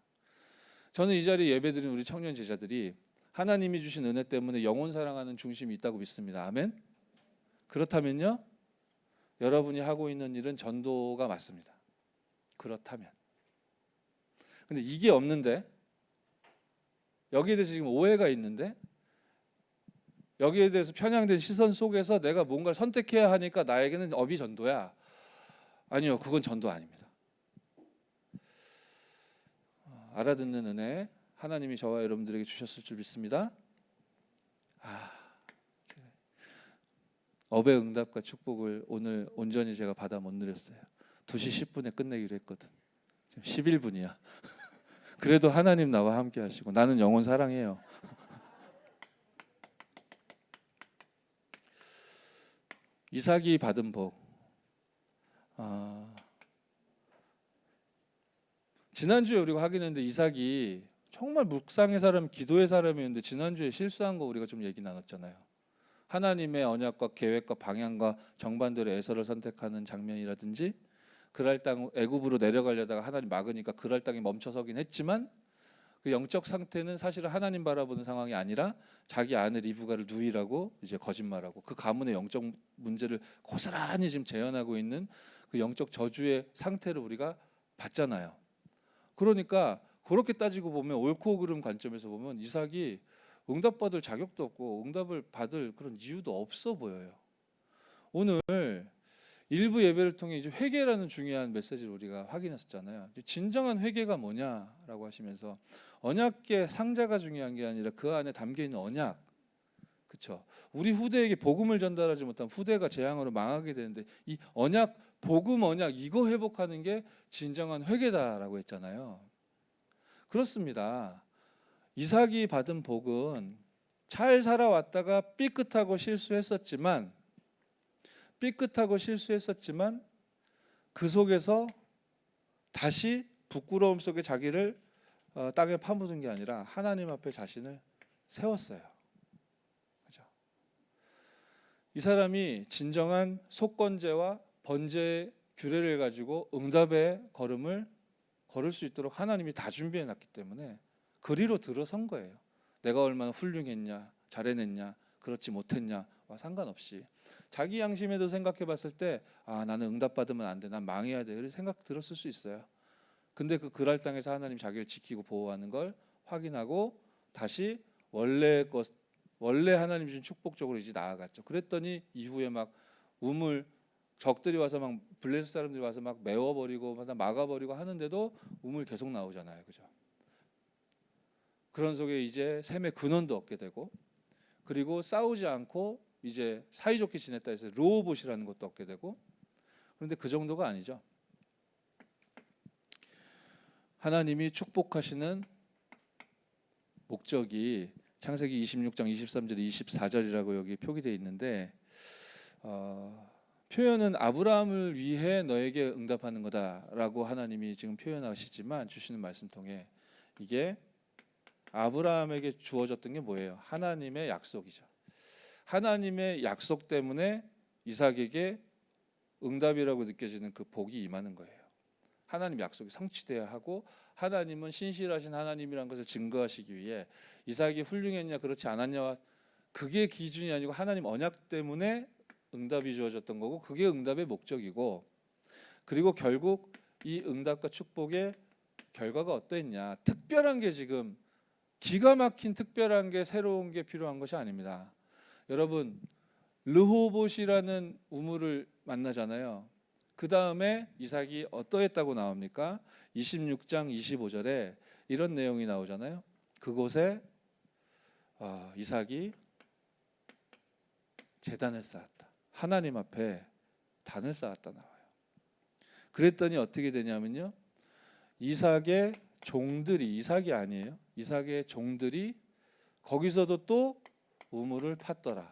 저는 이 자리에 예배드린 우리 청년 제자들이 하나님이 주신 은혜 때문에 영혼 사랑하는 중심이 있다고 믿습니다. 아멘? 그렇다면요, 여러분이 하고 있는 일은 전도가 맞습니다. 그렇다면. 근데 이게 없는데, 여기에 대해서 지금 오해가 있는데, 여기에 대해서 편향된 시선 속에서 내가 뭔가를 선택해야 하니까 나에게는 업이 전도야. 아니요, 그건 전도 아닙니다. 알아듣는 은혜 하나님이 저와 여러분들에게 주셨을 줄 믿습니다. 업의 응답과 축복을 오늘 온전히 제가 받아 못 누렸어요. 2시 10분에 끝내기로 했거든. 지금 11분이야. 그래도 하나님 나와 함께 하시고 나는 영혼 사랑해요. 이삭이 받은 복. 지난주에 우리가 확인했는데 이삭이 정말 묵상의 사람, 기도의 사람이었는데 지난주에 실수한 거 우리가 좀 얘기 나눴잖아요. 하나님의 언약과 계획과 방향과 정반대로 에서를 선택하는 장면이라든지, 그랄 땅 애굽으로 내려가려다가 하나님 막으니까 그랄 땅에 멈춰서긴 했지만 그 영적 상태는 사실은 하나님 바라보는 상황이 아니라 자기 아내 리브가를 누이라고 이제 거짓말하고 그 가문의 영적 문제를 고스란히 지금 재현하고 있는 그 영적 저주의 상태를 우리가 봤잖아요. 그러니까 그렇게 따지고 보면, 옳고 그름 관점에서 보면 이삭이 응답받을 자격도 없고 응답을 받을 그런 이유도 없어 보여요. 오늘 일부 예배를 통해 이제 회개라는 중요한 메시지를 우리가 확인했었잖아요. 진정한 회개가 뭐냐라고 하시면서 언약의 상자가 중요한 게 아니라 그 안에 담겨 있는 언약. 그렇죠? 우리 후대에게 복음을 전달하지 못한 후대가 재앙으로 망하게 되는데 이 언약, 복음 언약 이거 회복하는 게 진정한 회개다라고 했잖아요. 그렇습니다. 이삭이 받은 복은 잘 살아왔다가 삐끗하고 실수했었지만 그 속에서 다시 부끄러움 속에 자기를 땅에 파묻은 게 아니라 하나님 앞에 자신을 세웠어요. 그렇죠? 이 사람이 진정한 속건제와 번제의 규례를 가지고 응답의 걸음을 걸을 수 있도록 하나님이 다 준비해 놨기 때문에 그리로 들어선 거예요. 내가 얼마나 훌륭했냐, 잘해냈냐, 그렇지 못했냐와 상관없이 자기 양심에도 생각해 봤을 때 나는 응답받으면 안 돼, 난 망해야 돼, 이런 생각 들었을 수 있어요. 근데 그 그랄 땅에서 하나님 자기를 지키고 보호하는 걸 확인하고 다시 원래 하나님 주신 축복적으로 이제 나아갔죠. 그랬더니 이후에 막 우물, 적들이 와서 막 블레셋 사람들이 와서 막 메워버리고 막아버리고 하는데도 우물 계속 나오잖아요, 그죠? 그런 속에 이제 샘의 근원도 얻게 되고, 그리고 싸우지 않고 이제 사이좋게 지냈다 해서 르호봇이라는 것도 얻게 되고. 그런데 그 정도가 아니죠. 하나님이 축복하시는 목적이 창세기 26장 23절 24절이라고 여기 표기되어 있는데, 표현은 아브라함을 위해 너에게 응답하는 거다라고 하나님이 지금 표현하시지만, 주시는 말씀 통해 이게 아브라함에게 주어졌던 게 뭐예요? 하나님의 약속이죠. 하나님의 약속 때문에 이삭에게 응답이라고 느껴지는 그 복이 임하는 거예요. 하나님 약속이 성취돼야 하고, 하나님은 신실하신 하나님이라는 것을 증거하시기 위해 이삭이 훌륭했냐 그렇지 않았냐와 그게 기준이 아니고 하나님 언약 때문에 응답이 주어졌던 거고, 그게 응답의 목적이고, 그리고 결국 이 응답과 축복의 결과가 어떠했냐, 특별한 게 지금 기가 막힌 특별한 게 새로운 게 필요한 것이 아닙니다. 여러분, 르호봇이라는 우물을 만나잖아요. 그 다음에 이삭이 어떠했다고 나옵니까? 26장 25절에 이런 내용이 나오잖아요. 그곳에 이삭이 제단을 쌓았다. 하나님 앞에 단을 쌓았다 나와요. 그랬더니 어떻게 되냐면요, 이삭의 종들이, 이삭이 아니에요, 이삭의 종들이 거기서도 또 우물을 팠더라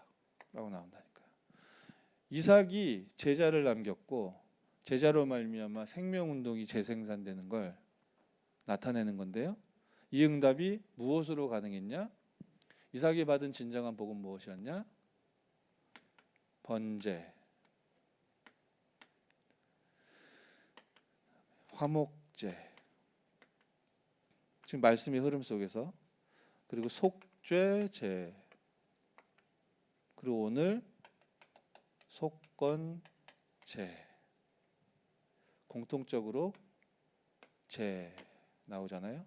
라고 나온다니까요. 이삭이 제자를 남겼고, 제자로 말미암아 생명운동이 재생산되는 걸 나타내는 건데요, 이 응답이 무엇으로 가능했냐? 이삭이 받은 진정한 복은 무엇이었냐? 번제, 화목제, 지금 말씀의 흐름 속에서, 그리고 속죄제, 그리고 오늘 속건제, 공통적으로 제 나오잖아요.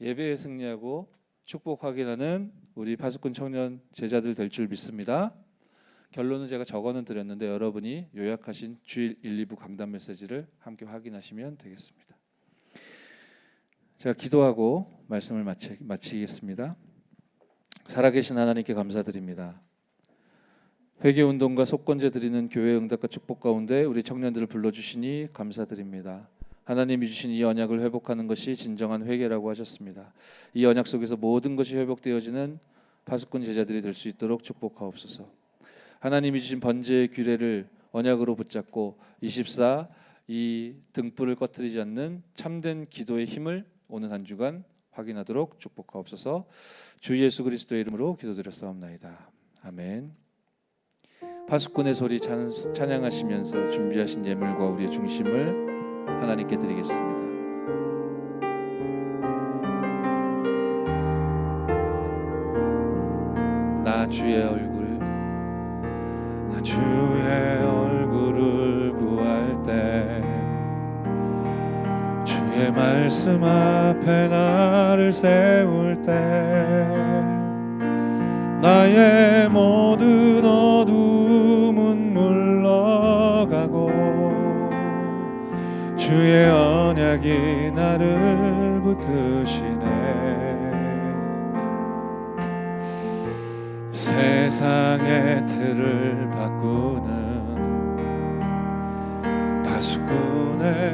예배에 승리하고 축복 확인하는 우리 파수꾼 청년 제자들 될 줄 믿습니다. 결론은 제가 적어는 드렸는데 여러분이 요약하신 주일 1, 2부 강단 메시지를 함께 확인하시면 되겠습니다. 제가 기도하고 말씀을 마치겠습니다. 살아계신 하나님께 감사드립니다. 회개운동과 속건제 드리는 교회 응답과 축복 가운데 우리 청년들을 불러주시니 감사드립니다. 하나님이 주신 이 언약을 회복하는 것이 진정한 회개라고 하셨습니다. 이 언약 속에서 모든 것이 회복되어지는 파수꾼 제자들이 될 수 있도록 축복하옵소서. 하나님이 주신 번제의 규례를 언약으로 붙잡고 24 이 등불을 꺼뜨리지 않는 참된 기도의 힘을 오는 한 주간 확인하도록 축복하옵소서. 주 예수 그리스도의 이름으로 기도드렸사옵나이다. 아멘. 파수꾼의 소리 찬양하시면서 준비하신 예물과 우리의 중심을 하나님께 드리겠습니다. 나 주의 얼굴을 구할 때 주의 말씀 앞에 나를 세울 때 나의 모든 어둠은 물러가고 주의 언약이 나를 붙드시네. 세상의 틀을 바꾸는 파수꾼의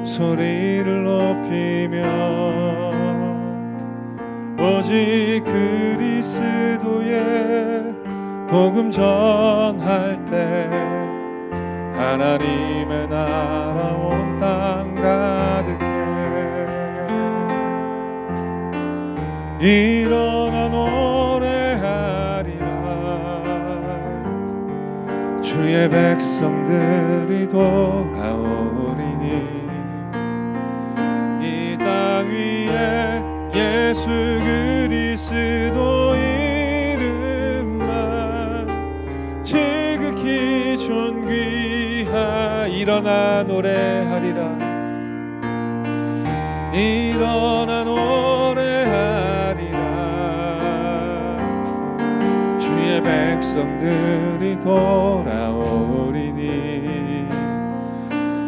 소리를 높이며 오직 그리스도의 복음 전할 때 하나님의 나라 온 땅 가득해. 일어나 노래 주의 백성들이 돌아오리니 이 땅 위에 예수 그리스도 이름만 지극히 존귀하 일어나 노래하리라 일어나 노래하리라 주의 백성들이 돌아오리니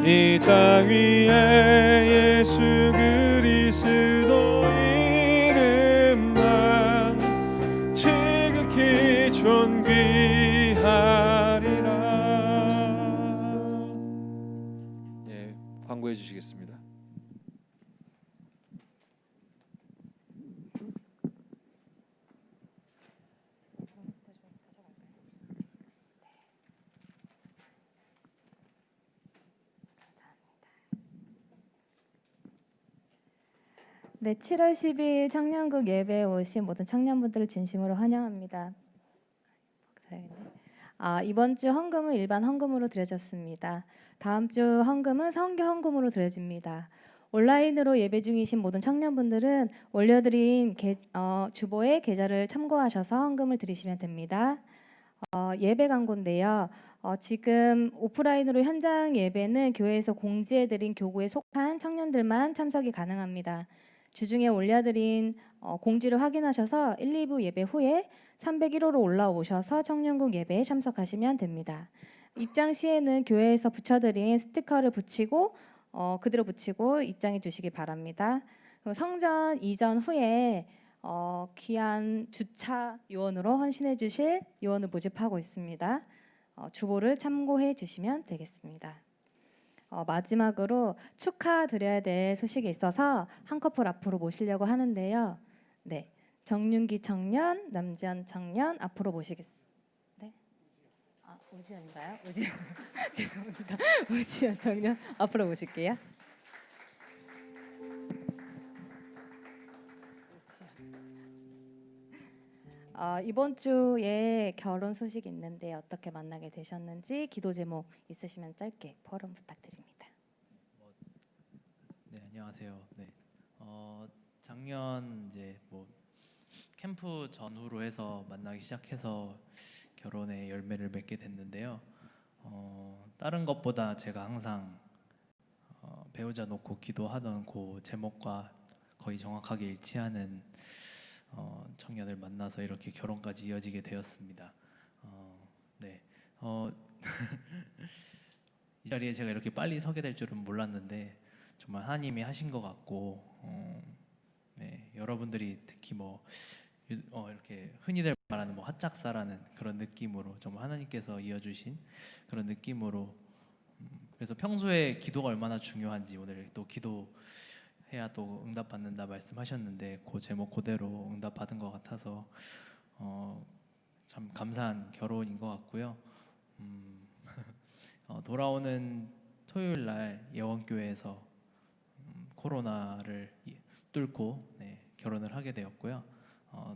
이 땅 위에 예수 그리스도 이름만 지극히 존귀하리라. 예, 광고해 주시겠습니다. 네, 7월 12일 청년국 예배에 오신 모든 청년분들을 진심으로 환영합니다. 이번 주 헌금은 일반 헌금으로 드려졌습니다. 다음 주 헌금은 선교 헌금으로 드려집니다. 온라인으로 예배 중이신 모든 청년분들은 올려드린 주보의 계좌를 참고하셔서 헌금을 드리시면 됩니다. 예배 광고인데요. 지금 오프라인으로 현장 예배는 교회에서 공지해드린 교구에 속한 청년들만 참석이 가능합니다. 주중에 올려드린 공지를 확인하셔서 1, 2부 예배 후에 301호로 올라오셔서 청년국 예배에 참석하시면 됩니다. 입장 시에는 교회에서 붙여드린 스티커를 붙이고 그대로 붙이고 입장해 주시기 바랍니다. 성전 이전 후에 귀한 주차 요원으로 헌신해 주실 요원을 모집하고 있습니다. 주보를 참고해 주시면 되겠습니다. 마지막으로 축하드려야 될 소식이 있어서 한 커플 앞으로 모시려고 하는데요. 네, 정윤기 청년, 남지현 청년 앞으로 모시겠습니다. 네, 오지연인가요? 오지연 죄송합니다. 오지연 청년 앞으로 모실게요. 이번 주에 결혼 소식이 있는데 어떻게 만나게 되셨는지 기도 제목 있으시면 짧게 포럼 부탁드립니다. 네, 안녕하세요. 네, 작년 이제 캠프 전후로 해서 만나기 시작해서 결혼의 열매를 맺게 됐는데요. 다른 것보다 제가 항상 배우자 놓고 기도하던 그 제목과 거의 정확하게 일치하는 청년을 만나서 이렇게 결혼까지 이어지게 되었습니다. 네, 이 자리에 제가 이렇게 빨리 서게 될 줄은 몰랐는데 정말 하나님이 하신 것 같고, 네, 여러분들이 특히 이렇게 흔히들 말하는 핫작사라는 그런 느낌으로 정말 하나님께서 이어주신 그런 느낌으로, 그래서 평소에 기도가 얼마나 중요한지 오늘 또 기도해야 또 응답받는다 말씀하셨는데 그 제목 그대로 응답받은 것 같아서 참 감사한 결혼인 것 같고요. 돌아오는 토요일 날 예원교회에서 코로나를 뚫고 결혼을 하게 되었고요.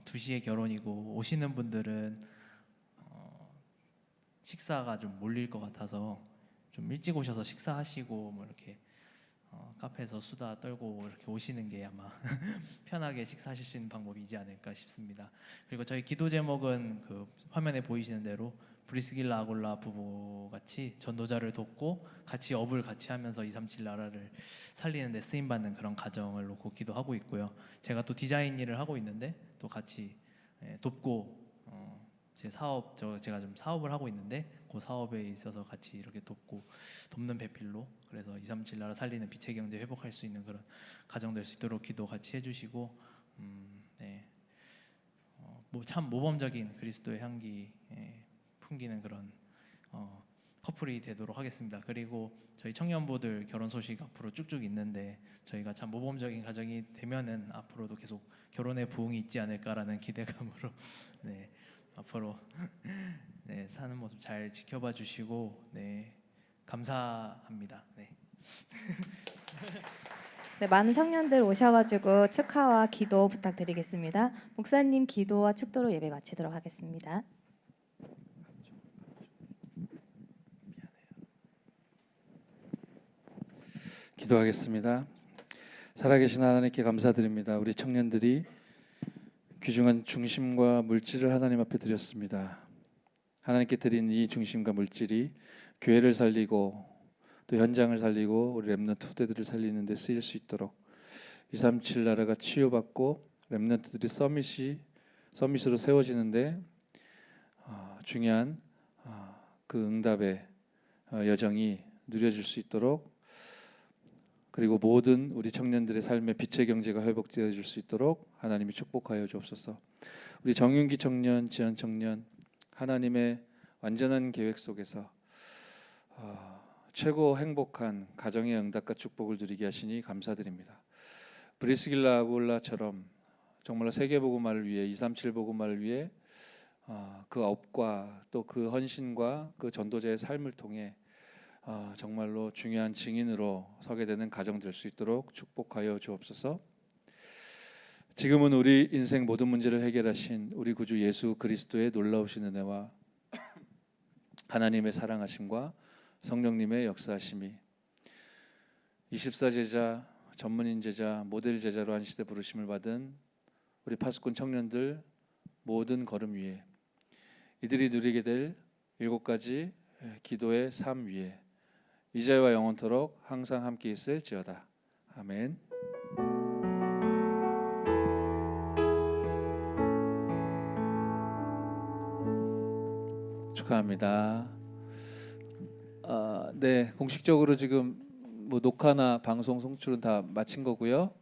2시에 결혼이고 오시는 분들은 식사가 좀 몰릴 것 같아서 좀 일찍 오셔서 식사하시고 이렇게 카페에서 수다 떨고 이렇게 오시는 게 아마 편하게 식사하실 수 있는 방법이지 않을까 싶습니다. 그리고 저희 기도 제목은 그 화면에 보이시는 대로 브리스길라 아골라 부부 같이 전도자를 돕고 같이 업을 같이 하면서 237 나라를 살리는 데 쓰임 받는 그런 가정을 놓고 기도하고 있고요. 제가 또 디자인 일을 하고 있는데 또 같이 돕고 제 사업 제가 좀 사업을 하고 있는데 그 사업에 있어서 같이 이렇게 돕는 배필로, 그래서 237 나라 살리는 빛의 경제 회복할 수 있는 그런 가정 될 수 있도록 기도 같이 해주시고, 네, 참 모범적인 그리스도의 향기 풍기는 그런 커플이 되도록 하겠습니다. 그리고 저희 청년부들 결혼 소식 앞으로 쭉쭉 있는데 저희가 참 모범적인 가정이 되면은 앞으로도 계속 결혼의 부흥이 있지 않을까라는 기대감으로 네, 앞으로 네, 사는 모습 잘 지켜봐 주시고 네, 감사합니다. 네. 네, 많은 청년들 오셔가지고 축하와 기도 부탁드리겠습니다. 목사님 기도와 축도로 예배 마치도록 하겠습니다. 기도하겠습니다. 살아계신 하나님께 감사드립니다. 우리 청년들이 귀중한 중심과 물질을 하나님 앞에 드렸습니다. 하나님께 드린 이 중심과 물질이 교회를 살리고 또 현장을 살리고 우리 렘넌트 후대들을 살리는 데 쓰일 수 있도록 237 나라가 치유받고 렘넌트들이 서밋으로 세워지는데 중요한 그 응답의 여정이 누려질 수 있도록, 그리고 모든 우리 청년들의 삶의 빛의 경제가 회복되어 줄 수 있도록 하나님이 축복하여 주옵소서. 우리 정윤기 청년, 지한 청년, 하나님의 완전한 계획 속에서 최고 행복한 가정의 응답과 축복을 누리게 하시니 감사드립니다. 브리스길라 아굴라처럼 정말로 세계복음화를 위해 237 복음화를 위해 그 업과 또 그 헌신과 그 전도자의 삶을 통해 정말로 중요한 증인으로 서게 되는 가정 될 수 있도록 축복하여 주옵소서. 지금은 우리 인생 모든 문제를 해결하신 우리 구주 예수 그리스도의 놀라우신 은혜와 하나님의 사랑하심과 성령님의 역사하심이 24제자, 전문인 제자, 모델 제자로 한 시대 부르심을 받은 우리 파수꾼 청년들 모든 걸음 위에 이들이 누리게 될 7가지 기도의 삶 위에 이제와 영원토록 항상 함께 있을지어다. 아멘. 축하합니다. 네, 공식적으로 지금 뭐 녹화나 방송 송출은 다 마친 거고요.